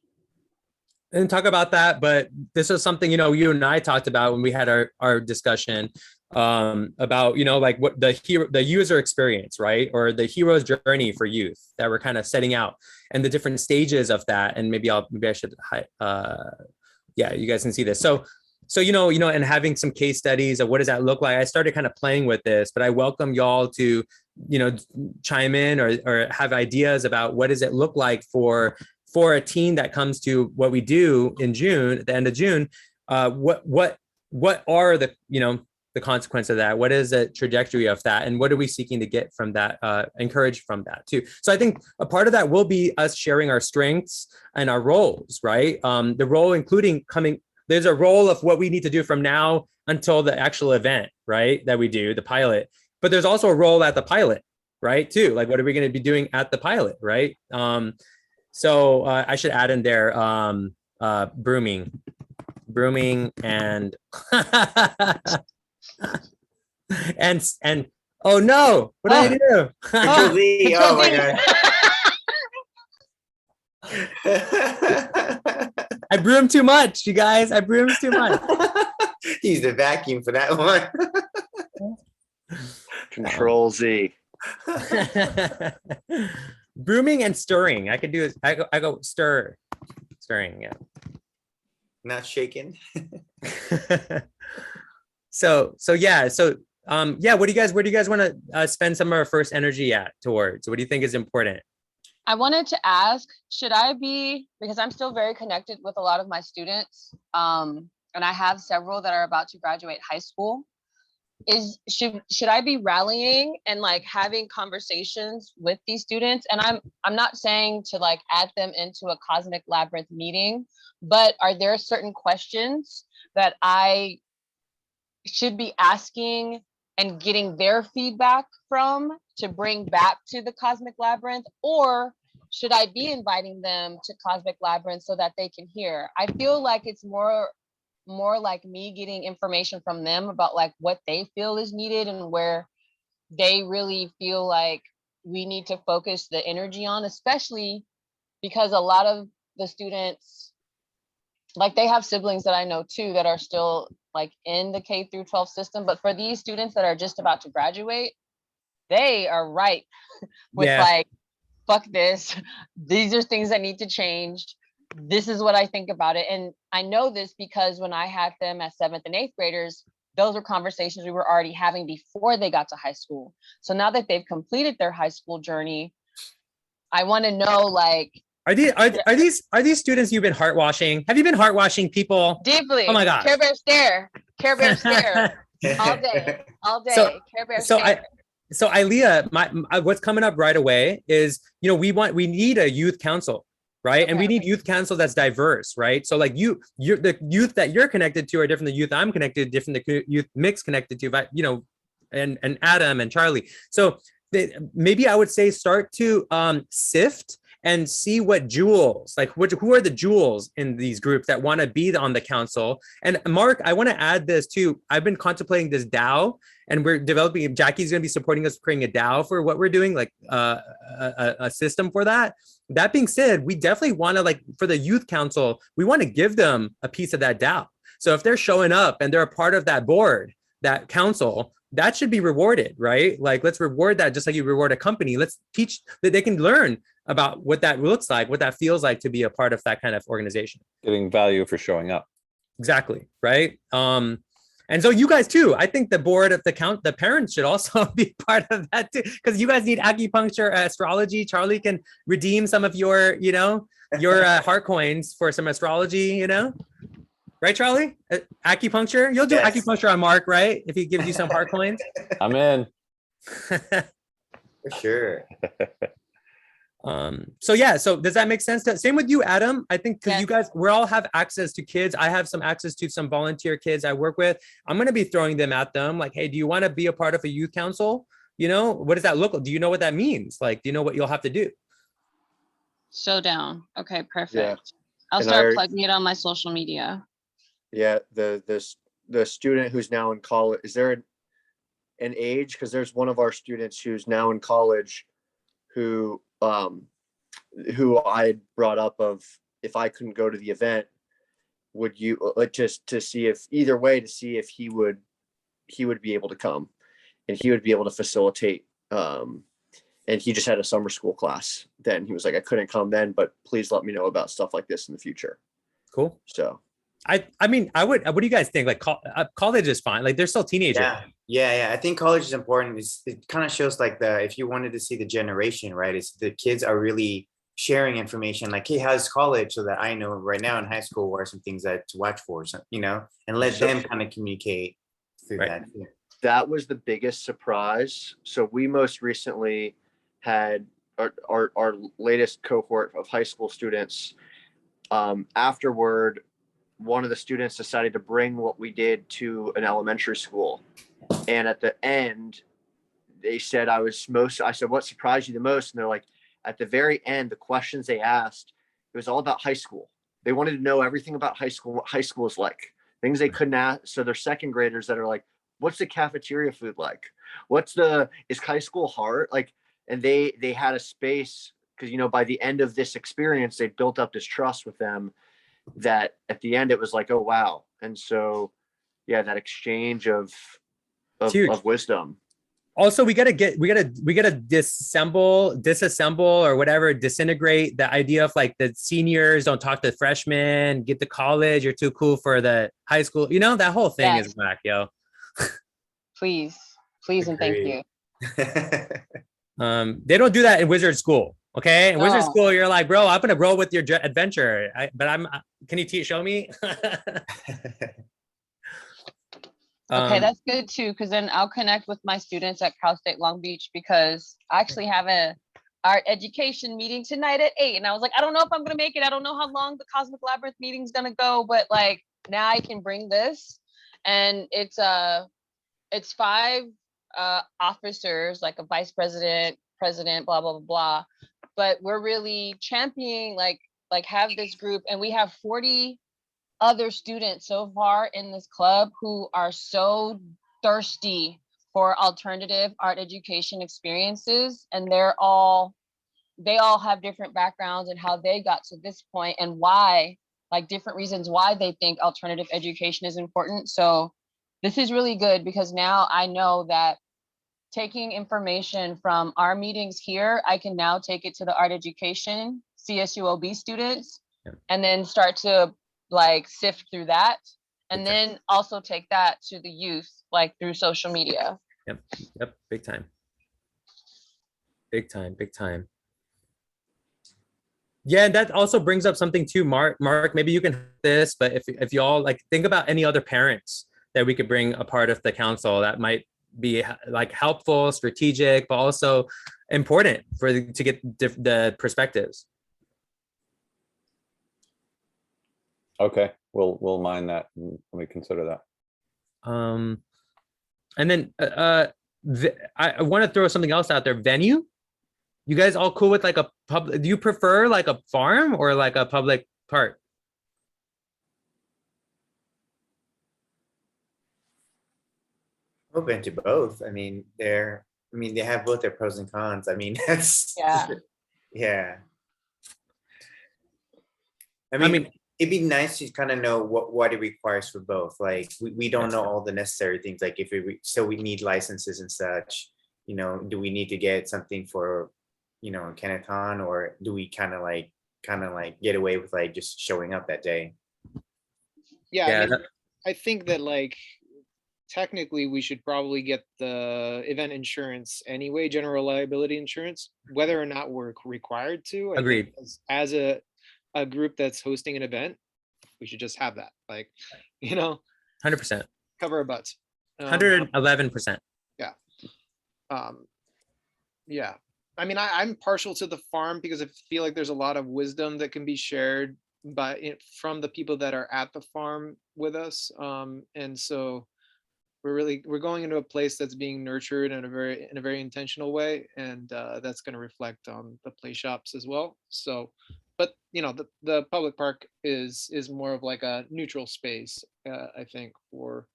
And talk about that, but this is something, you know, you and I talked about when we had our discussion about, you know, like what the user experience, right, or the hero's journey for youth that we're kind of setting out, and the different stages of that. And maybe I should you guys can see this. So you know, and having some case studies of what does that look like. I started kind of playing with this, but I welcome y'all to, you know, chime in or have ideas about what does it look like for a team that comes to what we do in June, at the end of June. What are the, you know, the consequence of that? What is the trajectory of that? And what are we seeking to get from that, encouraged from that too? So I think a part of that will be us sharing our strengths and our roles, right? The role including there's a role of what we need to do from now until the actual event, right? That we do, the pilot, but there's also a role at the pilot, right? Too, like what are we going to be doing at the pilot, right? So I should add in there brooming and and oh no, what did I do? Control Z. Oh my god. I broom too much, you guys. I broom too much. He's the vacuum for that one. Control Z. Brooming and stirring. I could do it. I go stirring. Yeah. Not shaking. So yeah. So where do you guys want to spend some of our first energy towards? What do you think is important? I wanted to ask, should I be, because I'm still very connected with a lot of my students, and I have several that are about to graduate high school. Should I be rallying and like having conversations with these students? And I'm not saying to like add them into a cosmic labyrinth meeting, but are there certain questions that I should be asking and getting their feedback from to bring back to the cosmic labyrinth? Or should I be inviting them to Cosmic Labyrinth so that they can hear? I feel like it's more like me getting information from them about like what they feel is needed and where they really feel like we need to focus the energy on, especially because a lot of the students, like they have siblings that I know too that are still like in the K through 12 system. But for these students that are just about to graduate, they are right with like, fuck this. These are things that need to change. This is what I think about it. And I know this because when I had them as 7th and 8th graders, those were conversations we were already having before they got to high school. So now that they've completed their high school journey, I want to know, like, Are these students you've been heart washing? Have you been heart washing people? deeply. Oh my gosh. Care Bear stare. Care Bear stare. All day. All day. So- Care Bear So stare. so Ilea, what's coming up right away is, we need a youth council, right? And we Okay. need youth council that's diverse, right? So like the youth that you're connected to are different than the youth I'm connected to, different than the youth Mick's connected to, but and Adam and Charlie. So maybe I would say start to sift and see what jewels, like who are the jewels in these groups that want to be on the council. And Mark, I want to add this too. I've been contemplating this DAO, and we're developing, Jackie's going to be supporting us creating a DAO for what we're doing, like a system for that. That being said, we definitely want to, like, for the youth council, we want to give them a piece of that DAO. So if they're showing up and they're a part of that board, that council, that should be rewarded, right? Like, let's reward that just like you reward a company. Let's teach that they can learn about what that looks like, what that feels like to be a part of that kind of organization. Getting value for showing up. Exactly, right? And so you guys too, I think the board of the parents should also be part of that too, because you guys need acupuncture, astrology. Charlie can redeem some of your heart coins for some astrology, right, Charlie? Acupuncture, you'll do Yes. acupuncture on Mark, right? If he gives you some heart coins. I'm in. For sure. So does that make sense? Same with you, Adam. I think because you guys, we all have access to kids. I have some access to some volunteer kids I work with. I'm going to be throwing them at them like, hey, do you want to be a part of a youth council? What does that look like? Do you know what that means? Like, do you know what you'll have to do? So down. Okay, perfect. Yeah. I'll And start plugging it on my social media. Yeah, the student who's now in college, is there an age? Because there's one of our students who's now in college who I brought up of, if I couldn't go to the event, would you just to see if either way, to see if he would be able to come and he would be able to facilitate. And he just had a summer school class then. He was like, I couldn't come then, but please let me know about stuff like this in the future. Cool. So I mean, what do you guys think? Like college is fine. Like they're still teenagers. Yeah. I think college is important. It kind of shows like if you wanted to see the generation, right? It's the kids are really sharing information like, hey, how's college? So that I know right now in high school what are some things to watch for, and let them kind of communicate through that. Yeah. that was the biggest surprise. So we most recently had our latest cohort of high school students. Afterward, one of the students decided to bring what we did to an elementary school. And at the end, they said, I said, what surprised you the most? And they're like, at the very end, the questions they asked, it was all about high school. They wanted to know everything about high school, what high school is like, things they couldn't ask. So they're second graders that are like, what's the cafeteria food like? Is high school hard? Like, and they had a space because, by the end of this experience, they built up this trust with them that at the end it was like, oh, wow. And so, yeah, that exchange of wisdom. Also, we gotta disassemble or whatever, disintegrate the idea of like the seniors don't talk to freshmen, get to college, you're too cool for the high school. That whole thing is whack, yo. Please, and thank you. They don't do that in wizard school. Okay, in wizard school, you're like, bro, I'm gonna roll with your adventure. Can you show me? Okay, that's good too, because then I'll connect with my students at Cal State Long Beach, because I actually have a art education meeting tonight at 8. And I was like, I don't know if I'm gonna make it. I don't know how long the Cosmic Labyrinth meeting's gonna go, but like now I can bring this. And it's 5 officers, like a vice president, president, blah, blah, blah, blah. but we're really championing like have this group, and we have 40 other students so far in this club who are so thirsty for alternative art education experiences, and they all have different backgrounds and how they got to this point and why, like different reasons why they think alternative education is important. So this is really good because now I know that taking information from our meetings here, I can now take it to the art education CSUOB students and then start to like sift through that. And then also take that to the youth, like through social media. Yep. Big time. Big time. Yeah, and that also brings up something too, Mark, maybe you can have this, but if you all like think about any other parents that we could bring a part of the council that might be like helpful, strategic, but also important to get the perspectives. Okay, we'll mind that. Let me consider that. And then I want to throw something else out there. Venue. You guys all cool with like a public? Do you prefer like a farm or like a public park? Open to both. I mean, they have both their pros and cons. I mean, that's yeah. I mean, it'd be nice to kind of know what it requires for both. Like we don't know all the necessary things. Like if so we need licenses and such. You know, do we need to get something for, you know, Canaton, or do we kind of like get away with like just showing up that day? Yeah, I mean, I think that like technically we should probably get the event insurance anyway, general liability insurance, whether or not we're required to. Agreed. As a group that's hosting an event, we should just have that, like, you know, 100%. cover our butts. 111%. Yeah. I mean, I'm partial to the farm because I feel like there's a lot of wisdom that can be shared from the people that are at the farm with us. And so we're going into a place that's being nurtured in a very intentional way, and that's going to reflect on the play shops as well. So, but you know, the public park is more of like a neutral space, I think, for.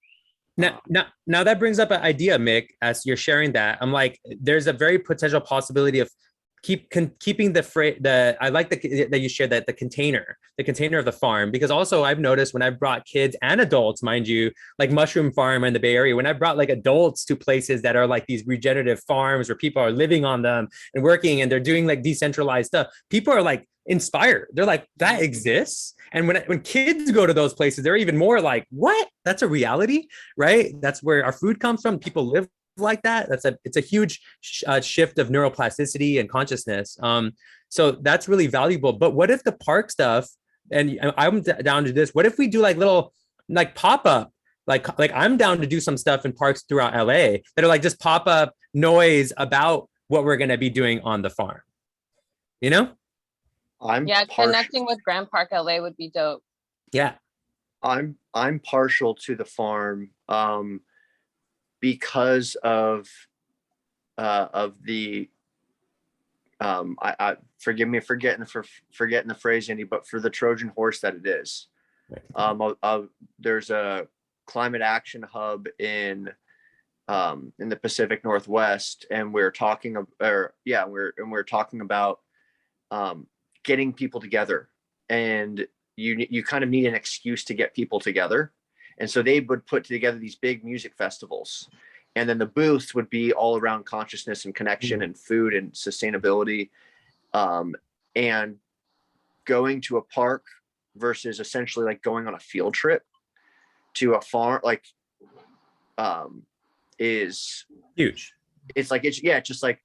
Now that brings up an idea, Mick, as you're sharing that. I'm like, there's a very potential possibility of keeping I like that you shared that the container of the farm, because also I've noticed when I've brought kids and adults, mind you, like Mushroom Farm in the Bay Area, when I brought like adults to places that are like these regenerative farms where people are living on them and working and they're doing like decentralized stuff, people are like inspired. They're like, that exists. And when kids go to those places, they're even more like, what? That's a reality, right? That's where our food comes from. People live like that. It's a huge shift of neuroplasticity and consciousness. So that's really valuable. But what if the park stuff, and I'm down to this, what if we do like little like pop-up, like I'm down to do some stuff in parks throughout LA that are like just pop-up noise about what we're going to be doing on the farm, you know? Connecting with Grand Park LA would be dope. Yeah. I'm partial to the farm because of the I forgive me for forgetting the phrase, Andy, but for the Trojan horse that it is. There's a climate action hub in the Pacific Northwest, and we're talking about getting people together, and you kind of need an excuse to get people together. And so they would put together these big music festivals, and then the booths would be all around consciousness and connection and food and sustainability, and going to a park versus essentially like going on a field trip to a farm, like is huge. It's just like,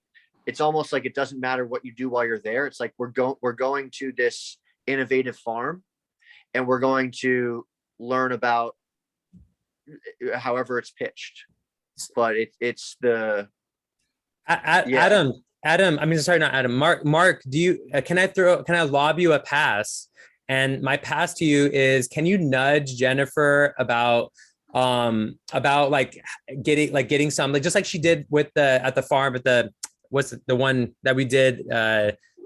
it's almost like it doesn't matter what you do while you're there. It's like we're going to this innovative farm, and we're going to learn about however it's pitched. But it's the Adam. I mean, sorry, not Adam. Mark, do you can I lob you a pass? And my pass to you is, can you nudge Jennifer about like getting some, like just like she did with at the farm at the what's the one that we did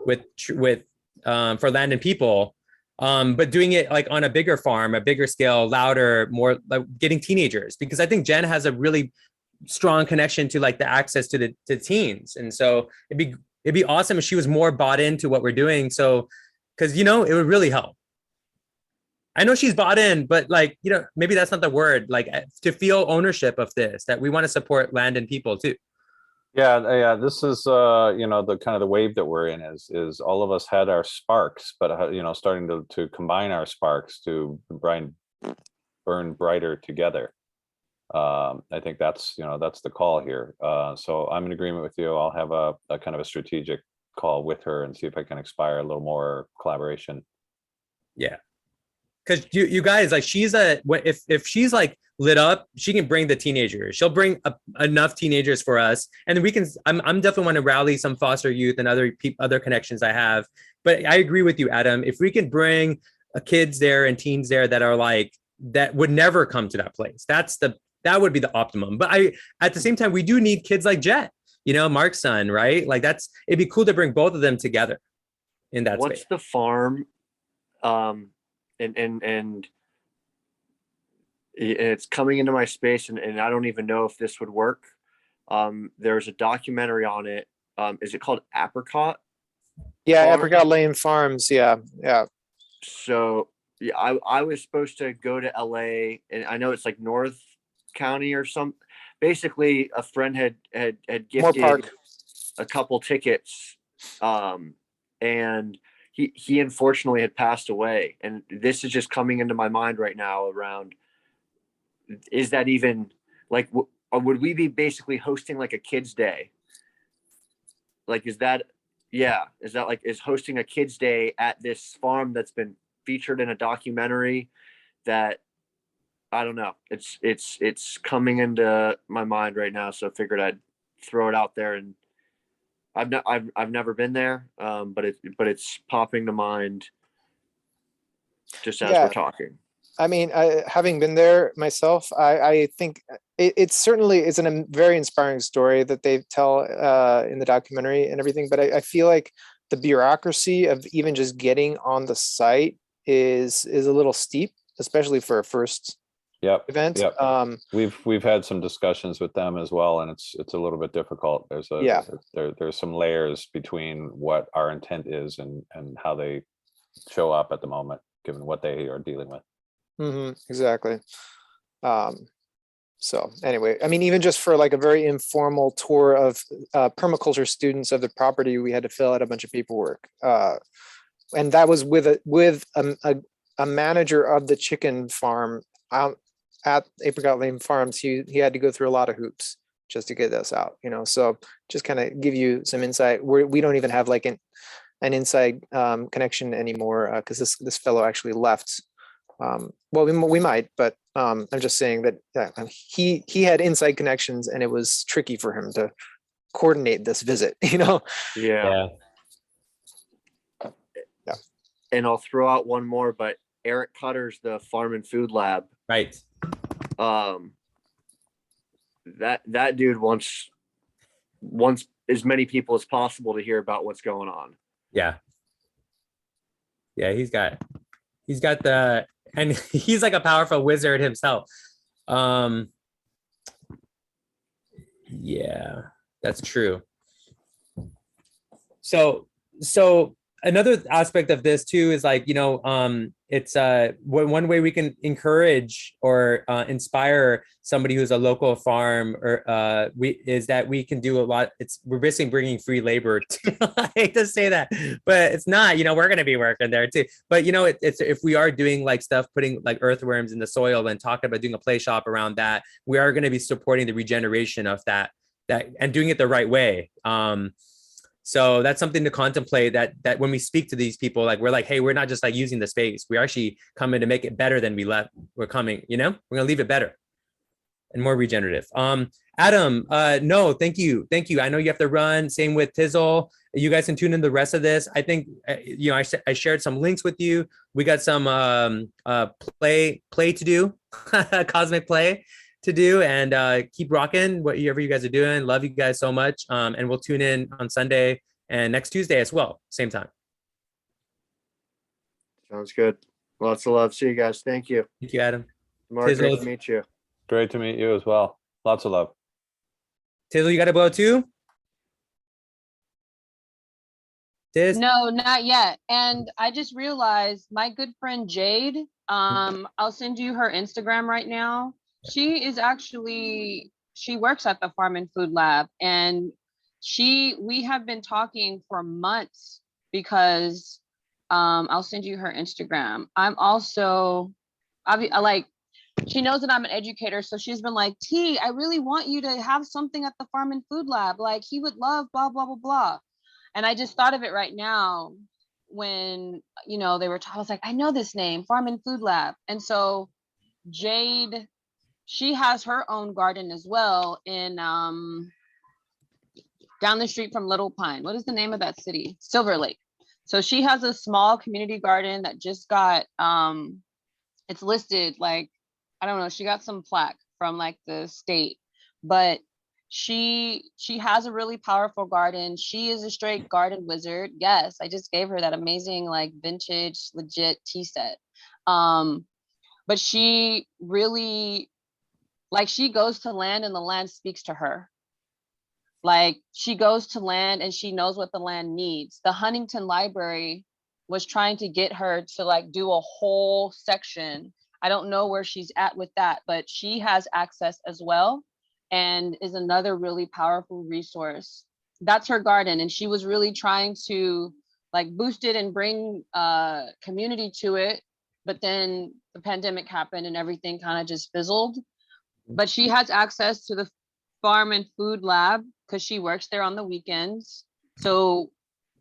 for land and people, but doing it like on a bigger farm, a bigger scale, louder, more like getting teenagers, because I think Jen has a really strong connection to like the access to the teens. And so it'd be awesome if she was more bought into what we're doing. So, because, it would really help. I know she's bought in, but like, maybe that's not the word, like to feel ownership of this, that we want to support land and people too. Yeah. This is, the kind of the wave that we're in is all of us had our sparks, but, starting to combine our sparks to burn brighter together. I think that's the call here. So I'm in agreement with you. I'll have a kind of a strategic call with her and see if I can inspire a little more collaboration. Yeah. Because you guys, like, if she's like lit up, she can bring the teenagers. She'll bring enough teenagers for us, and then we can. I'm definitely want to rally some foster youth and other connections I have. But I agree with you, Adam. If we can bring kids there and teens there that are like that would never come to that place, that would be the optimum. But at the same time, we do need kids like Jet, Mark's son, right? Like it'd be cool to bring both of them together in that What's space. the farm? And it's coming into my space, and I don't even know if this would work. There's a documentary on it. Is it called Apricot? Yeah, Farm? Apricot Lane Farms. Yeah. So yeah, I was supposed to go to LA, and I know it's like North County or some. Basically, a friend had gifted a couple tickets, and he unfortunately had passed away. And this is just coming into my mind right now around, is that even like, would we be basically hosting like a kids day? Like, is that like, is hosting a kids day at this farm that's been featured in a documentary that, I don't know. It's coming into my mind right now. So I figured I'd throw it out there, and I've never been there, but it's popping to mind just as we're talking. I mean, having been there myself, I think it certainly is a very inspiring story that they tell in the documentary and everything. But I feel like the bureaucracy of even just getting on the site is a little steep, especially for a first event. We've had some discussions with them as well, and it's a little bit difficult. There's some layers between what our intent is and how they show up at the moment, given what they are dealing with. Exactly. So anyway, I mean, even just for like a very informal tour of permaculture students of the property, we had to fill out a bunch of paperwork, and that was with a manager of the chicken farm out at Apricot Lane Farms. He had to go through a lot of hoops just to get us out, so just kind of give you some insight. We don't even have like an inside connection anymore, because this fellow actually left. Well, we might, but I'm just saying that he had inside connections, and it was tricky for him to coordinate this visit, Yeah. And I'll throw out one more, but Eric Cutter's the Farm and Food Lab. Right. That dude wants as many people as possible to hear about what's going on. Yeah. He's got and he's like a powerful wizard himself. Yeah, that's true. So another aspect of this too is like, it's one way we can encourage or inspire somebody who's a local farm, or is that we can do a lot. We're basically bringing free labor to, I hate to say that, but it's not, we're going to be working there too. But it's if we are doing like stuff, putting like earthworms in the soil and talking about doing a play shop around that, we are going to be supporting the regeneration of that and doing it the right way. So that's something to contemplate, that when we speak to these people, like, we're like, hey, we're not just like using the space. We're actually coming to make it better than we left. We're coming, we're going to leave it better and more regenerative. Adam, no, thank you. I know you have to run. Same with Tizzle. You guys can tune in the rest of this. I think, I shared some links with you. We got some play to do, cosmic play to do, and keep rocking whatever you guys are doing. Love you guys so much. And we'll tune in on Sunday and next Tuesday as well, same time. Sounds good. Lots of love. See you guys. Thank you. Thank you, Adam. Mark, great Tizzle. to meet you. Great to meet you as well. Lots of love. Tizzle, you got to blow too? Tiz? No, not yet. And I just realized my good friend Jade, I'll send you her Instagram right now. She works at the Farm and Food Lab, and we have been talking for months because I'll send you her Instagram. She knows that I'm an educator, so she's been like, T, I really want you to have something at the Farm and Food Lab. Like, he would love blah, blah, blah, blah. And I just thought of it right now when, they were talking. I was like, I know this name, Farm and Food Lab. And so Jade, she has her own garden as well in down the street from Little Pine. What is the name of that city? Silver Lake. So she has a small community garden that just got, it's listed like, I don't know, she got some plaque from like the state, but she has a really powerful garden. She is a straight garden wizard. Yes, I just gave her that amazing like vintage legit tea set. But she really, like, she goes to land and the land speaks to her. Like, she goes to land and she knows what the land needs. The Huntington Library was trying to get her to like do a whole section. I don't know where she's at with that, but she has access as well and is another really powerful resource. That's her garden. And she was really trying to like boost it and bring community to it. But then the pandemic happened and everything kind of just fizzled. But she has access to the Farm and Food Lab because she works there on the weekends. So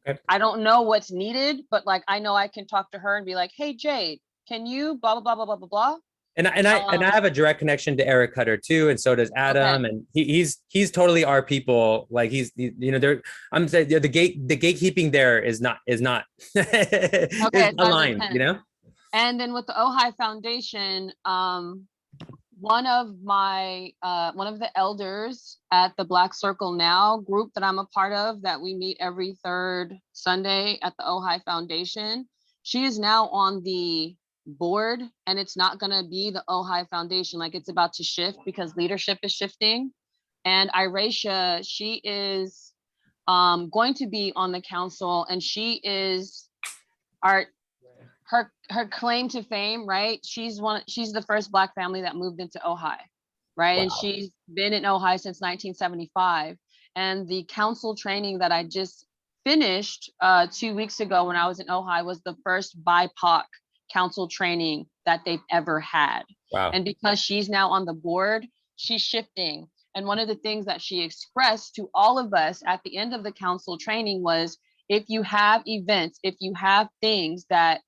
okay. I don't know what's needed, but like, I know I can talk to her and be like, hey, Jade, can you blah, blah, blah, blah, blah, blah, blah. And I have a direct connection to Eric Cutter too, and so does Adam. Okay. And he's totally our people. Like I'm saying the gatekeeping there is not is Okay, aligned, And then with the Ojai Foundation, one of the elders at the Black Circle Now group that I'm a part of, that we meet every third Sunday at the Ojai Foundation, she is now on the board, and it's not going to be the Ojai Foundation. Like, it's about to shift because leadership is shifting. And Irisha, she is going to be on the council, and she is her claim to fame, right? She's the first Black family that moved into Ojai, right? Wow. And she's been in Ojai since 1975. And the council training that I just finished 2 weeks ago when I was in Ojai was the first BIPOC council training that they've ever had. Wow. And because she's now on the board, she's shifting. And one of the things that she expressed to all of us at the end of the council training was, if you have events, if you have things that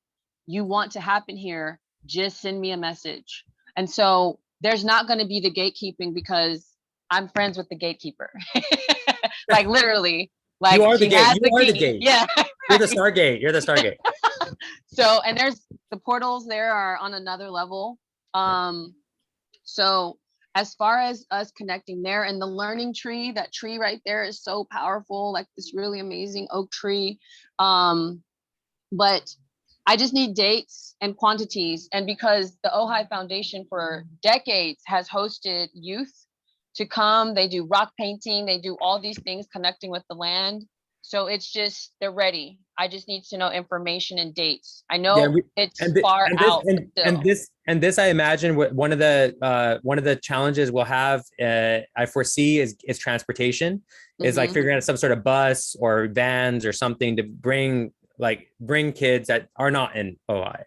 you want to happen here, just send me a message. And so there's not going to be the gatekeeping because I'm friends with the gatekeeper. Like, literally. Like, you are the gate. You are the gate. Yeah. You're the Stargate. You're the Stargate. So, and there's the portals there are on another level. So as far as us connecting there, and the learning tree, that tree right there is so powerful, like this really amazing oak tree. But I just need dates and quantities. And because the Ojai Foundation for decades has hosted youth to come, they do rock painting, they do all these things connecting with the land. So it's just, they're ready. I just need to know information and dates. I know it's far out. And this, I imagine, one of the challenges we'll have, I foresee, is transportation. Is like figuring out some sort of bus or vans or something to bring kids that are not in Ojai,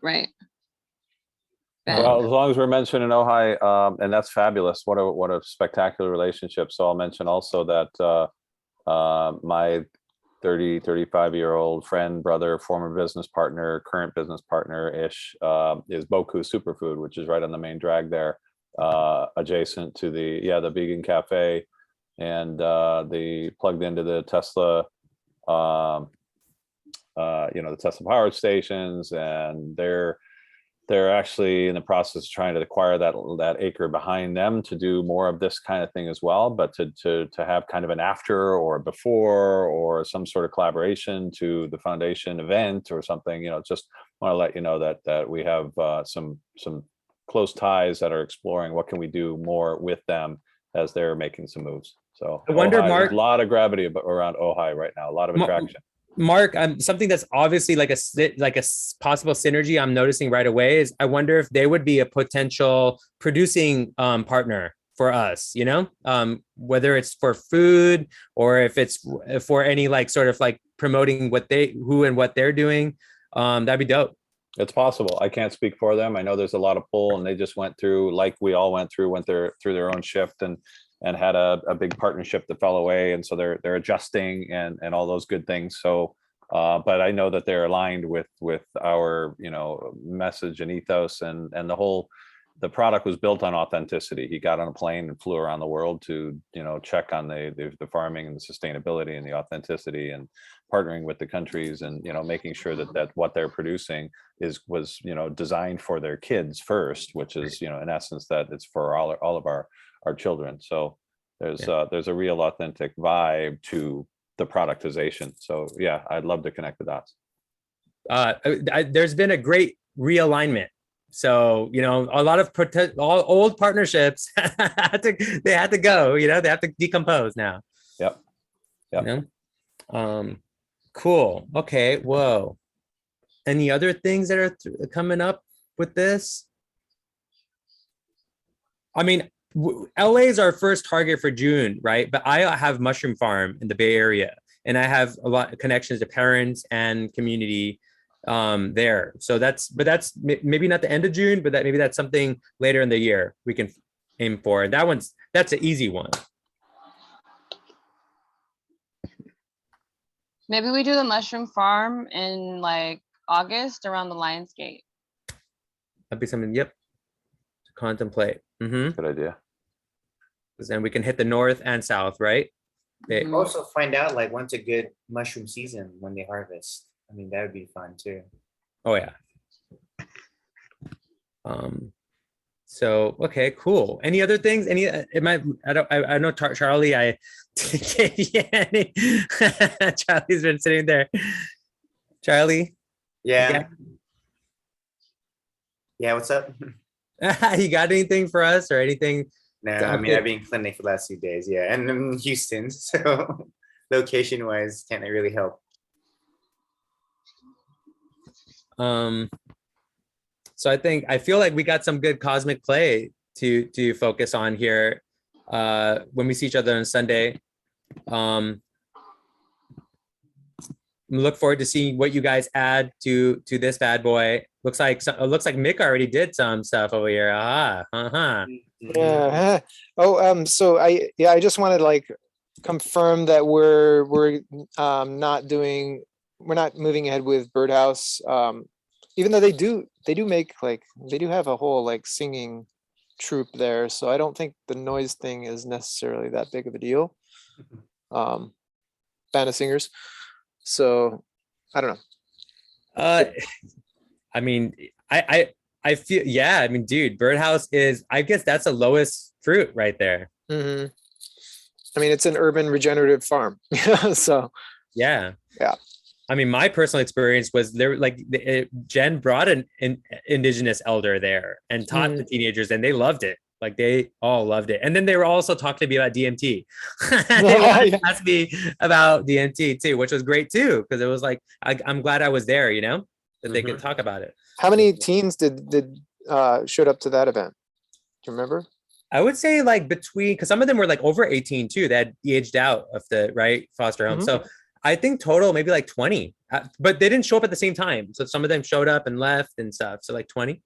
Right. Well, as long as we're mentioning Ojai, and that's fabulous. What a spectacular relationship. So I'll mention also that my 35-year-old friend, brother, former business partner, current business partner-ish, is Boku Superfood, which is right on the main drag there, adjacent to the vegan cafe, and the plugged into the Tesla, the Tesla power stations, and they're actually in the process of trying to acquire that acre behind them to do more of this kind of thing as well, but to have kind of an after or before or some sort of collaboration to the foundation event or something, just want to let you know that we have some close ties that are exploring what can we do more with them as they're making some moves. So I wonder, Ojai, Mark, there's a lot of gravity around Ojai right now, a lot of attraction. Mark, something that's obviously like a possible synergy I'm noticing right away is I wonder if they would be a potential producing partner for us, whether it's for food or if it's for any like sort of like promoting what they're doing. That'd be dope. It's possible. I can't speak for them. I know there's a lot of pull, and they just went through, like we all went through their own shift and had a big partnership that fell away, and so they're adjusting and all those good things. So, but I know that they're aligned with our message and ethos, and the product was built on authenticity. He got on a plane and flew around the world to check on the farming and the sustainability and the authenticity, and partnering with the countries, and making sure that what they're producing was designed for their kids first, which is in essence that it's for all of our children. So there's a real authentic vibe to the productization. So yeah, I'd love to connect the dots. There's been a great realignment. So a lot of all old partnerships they had to go. They have to decompose now. Yep. Cool. Okay. Whoa. Any other things that are coming up with this? I mean, LA is our first target for June, right? But I have Mushroom Farm in the Bay Area, and I have a lot of connections to parents and community there. So that's maybe not the end of June, but maybe that's something later in the year we can aim for. That's an easy one. Maybe we do the Mushroom Farm in like August around the Lionsgate. That'd be something, yep, to contemplate. Good idea. Because then we can hit the north and south, right? Also find out like when's a good mushroom season when they harvest. I mean, that would be fun too. Oh yeah. So okay, cool. Any other things? I know Charlie. Charlie's been sitting there. Charlie. Yeah. Yeah. What's up? You got anything for us or anything? No, I mean, I've been in clinic for the last few days. Yeah, and I'm in Houston, so location-wise, can't really help. So I feel like we got some good cosmic play to focus on here when we see each other on Sunday. Look forward to seeing what you guys add to this bad boy. Looks like Mick already did some stuff over here. Yeah. Oh, so I just wanted to like confirm that we're not moving ahead with Birdhouse. Even though they do make they do have a whole like singing troupe there, so I don't think the noise thing is necessarily that big of a deal. Band of singers. So I don't know. I mean, I feel, yeah, I mean, dude, Birdhouse is, I guess that's the lowest fruit right there. Mm-hmm. I mean, it's an urban regenerative farm. So yeah. Yeah. I mean, my personal experience was there, like Jen brought an indigenous elder there and taught the teenagers, and they loved it. Like they all loved it. And then they were also talking to me about DMT. They asked me about DMT too, which was great too. Cause it was like, I'm glad I was there, that they could talk about it. How many teens did showed up to that event? Do you remember? I would say like between, cause some of them were like over 18 too, that aged out of the foster home. So I think total maybe like 20, but they didn't show up at the same time. So some of them showed up and left and stuff. So like 20.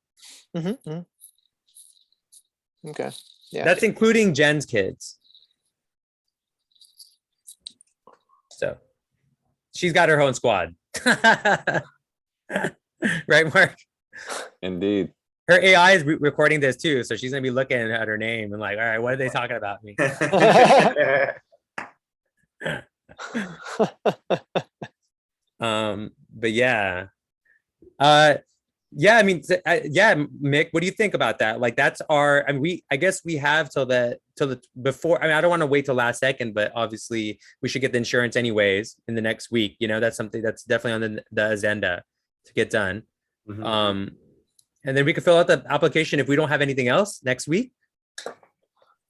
Okay. Yeah. That's including Jen's kids. So she's got her own squad. Right, Mark? Indeed. Her AI is recording this too. So she's going to be looking at her name and like, all right, what are they talking about me? But yeah. Yeah, I mean, yeah, Mick, what do you think about that? Like, that's our, I mean, I guess we have till the before. I mean, I don't want to wait till last second, but obviously we should get the insurance anyways in the next week. You know, that's something that's definitely on the agenda to get done. Mhm. And then we can fill out the application if we don't have anything else next week.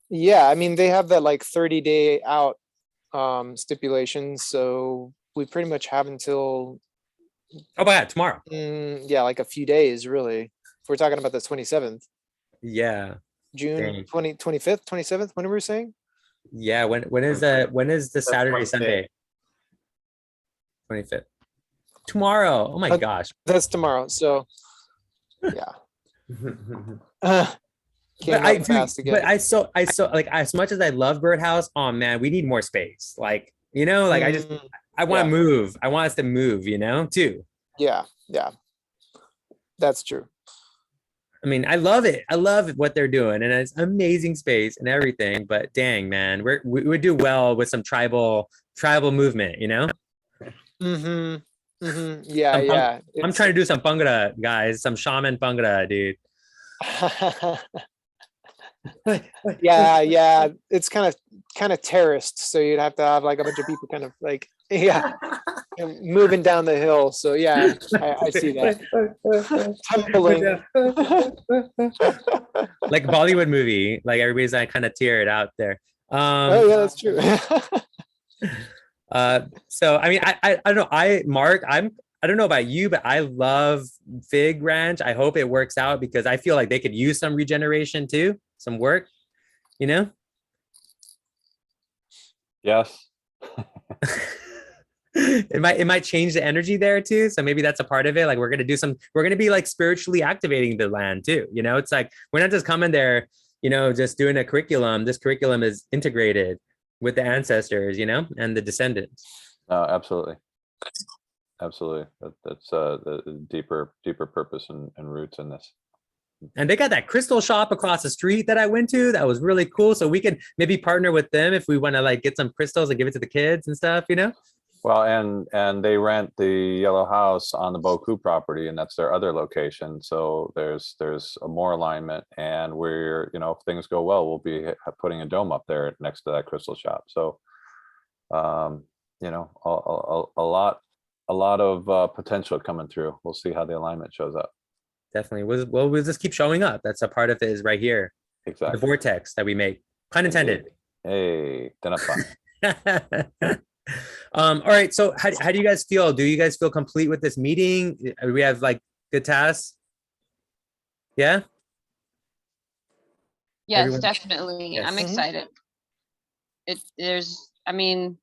Yeah, I mean, they have that like 30-day out stipulation, so we pretty much have until Oh my God, tomorrow. yeah, like a few days really. If we're talking about the 27th, Yeah. June Dang. 25th, 27th, when were we saying? Yeah. When is the Saturday, 25th. Sunday? 25th. Tomorrow. Oh my Uh, gosh. That's tomorrow. So yeah. Came But I up do, fast again. but I so like, as much as I love Birdhouse, oh man, we need more space. Like, you know, like Mm, I want to yeah. move. I want us to move, you know, too. yeah, that's true. I mean, I love it. I love what they're doing, and it's amazing space and everything. But dang, man, we would do well with some tribal movement, you know. Yeah, Some yeah. I'm trying to do some Bhangra, guys, some shaman Bhangra, dude. Yeah. It's kind of terraced, so you'd have to have like a bunch of people kind of like moving down the hill. So yeah, I see that. Tumbling. Like Bollywood movie, like everybody's like kind of teared out there. Oh yeah, that's true. So I mean, I don't know. Mark, I don't know about you, but I love Fig Ranch. I hope it works out because I feel like they could use some regeneration too, some work, you know? Yes. It might change the energy there too. So maybe that's a part of it. Like we're gonna be like spiritually activating the land too. You know, it's like we're not just coming there, you know, just doing a curriculum. This curriculum is integrated with the ancestors, you know, and the descendants. Absolutely. Absolutely. That's the deeper purpose and roots in this. And they got that crystal shop across the street that I went to. That was really cool. So we can maybe partner with them if we want to like get some crystals and give it to the kids and stuff, you know? Well, and they rent the yellow house on the Boku property, and that's their other location. So there's a more alignment, and we're, you know, if things go well, we'll be putting a dome up there next to that crystal shop. So, you know, a lot of potential coming through. We'll see how the alignment shows up. Definitely. We'll just keep showing up. That's a part of it is right here. Exactly. The vortex that we make. Pun intended. Hey, All right. So how do you guys feel? Do you guys feel complete with this meeting? We have like good tasks? Yeah? Yes, Everyone- definitely. Yes. I'm Mhm. excited. I mean,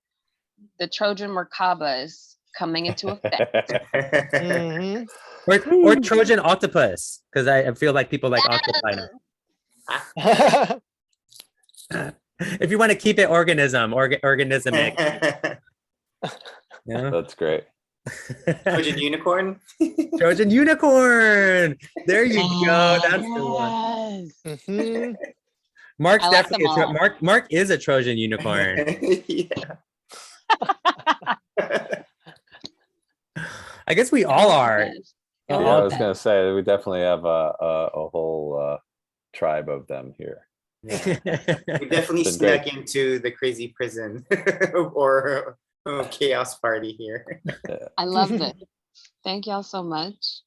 the Trojan Merkaba is coming into effect. Mhm. Or Trojan octopus, because I feel like people like octopi now. If you want to keep it organismic. Yeah. That's great. Trojan unicorn. Trojan unicorn. There you go. That's the one. Yes. Mhm. Mark's I like definitely them all. Mark is a Trojan unicorn. Yeah. I guess we all are. Yes. Yeah, Oh, I was gonna say we definitely have a whole tribe of them here. We definitely Been snuck great. into the crazy prison or chaos party here. I love this. Thank y'all so much.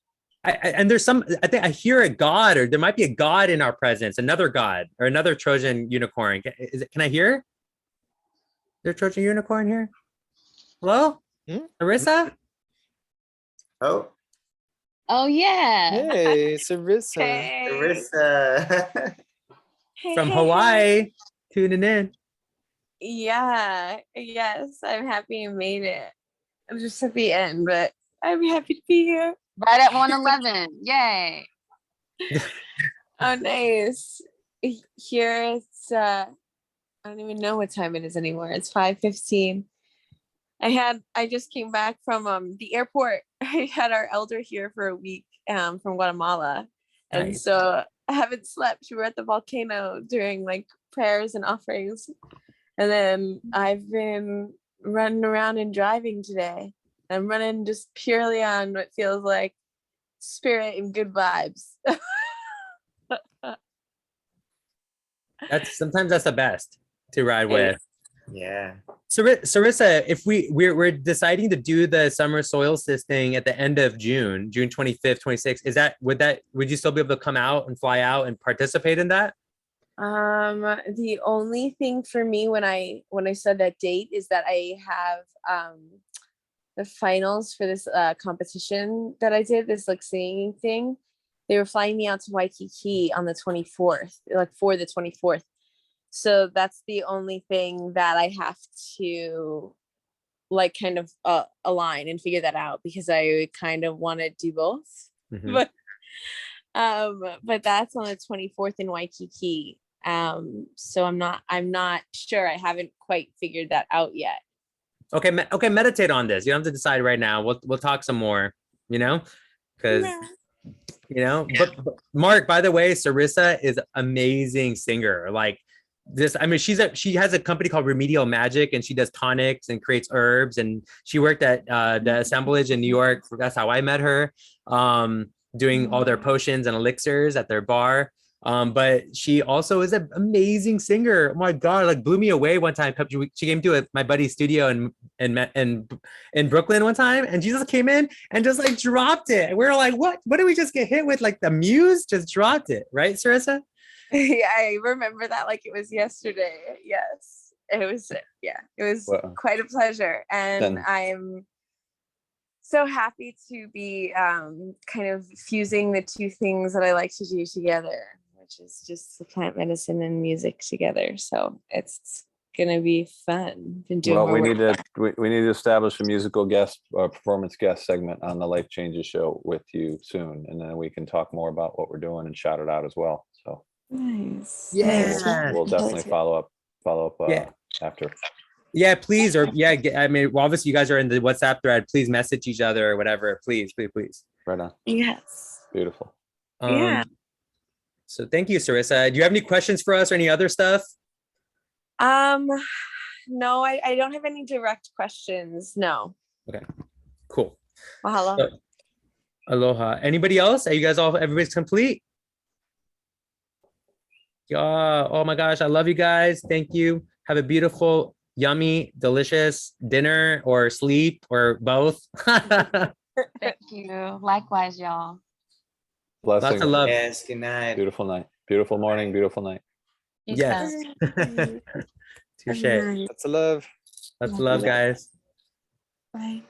And there's I think I hear a god, or there might be a god in our presence, another god or another Trojan unicorn. Can I hear? Is there a Trojan unicorn here? Hello? Marissa? Oh, Oh yeah. Hey, Sarissa. Hey. Carissa. From Hawaii, tuning in. Yeah, yes, I'm happy you made it. I'm just at the end, but I'm happy to be here. Right at 111. Yay. Oh, nice. Here it's I don't even know what time it is anymore. It's 5:15. I just came back from the airport. I had our elder here for a week from Guatemala. And Nice. so I haven't slept. We were at the volcano doing like prayers and offerings. And then I've been running around and driving today. I'm running just purely on what feels like spirit and good vibes. Sometimes that's the best to ride with. Yeah. Sarissa, if we're deciding to do the Summer SOILstice thing at the end of June 25th, 26th, would you still be able to come out and fly out and participate in that? The only thing for me when I said that date is that I have the finals for this competition that I did, this like singing thing. They were flying me out to Waikiki on the 24th, like for the 24th. So that's the only thing that I have to like kind of align and figure that out, because I kind of want to do both. Mhm. But that's on the 24th in Waikiki. So I'm not sure. I haven't quite figured that out yet. Okay, okay, meditate on this. You don't have to decide right now. We'll talk some more, because but Mark, by the way, Sarissa is amazing singer. Like this, I mean, she has a company called Remedial Magic, and she does tonics and creates herbs, and she worked at the assemblage in New York. That's how I met her, doing all their potions and elixirs at their bar. But she also is an amazing singer. Oh my God, like blew me away one time. She came to my buddy's studio in Brooklyn one time, and she just came in and just like dropped it. And we were like, what did we just get hit with? Like the muse just dropped it, right, Sarissa? Yeah, I remember that like it was yesterday. Yes, it was. Yeah, it was quite a pleasure, and I'm so happy to be kind of fusing the two things that I like to do together, which is just the plant medicine and music together. So it's gonna be fun. Well, we need to establish a musical guest or performance guest segment on the Life Changes show with you soon, and then we can talk more about what we're doing and shout it out as well. So nice. Yeah. we'll definitely follow up Yeah. after. Yeah, please. Or yeah, I mean, well, obviously you guys are in the WhatsApp thread. Please message each other or whatever. Please. Right on. Yes. Beautiful. Yeah. So thank you, Sarissa. Do you have any questions for us or any other stuff? No, I don't have any direct questions. No. Okay, cool. Mahalo. So, aloha. Anybody else? Are you guys everybody's complete? Yeah. Oh my gosh, I love you guys. Thank you. Have a beautiful, yummy, delicious dinner or sleep or both. Thank you. Likewise, y'all. Blessings. Lots of love. Yes. Good night. Beautiful night. Beautiful morning. Beautiful night. Yes. Touche. That's a love. Lots of love, guys. Bye.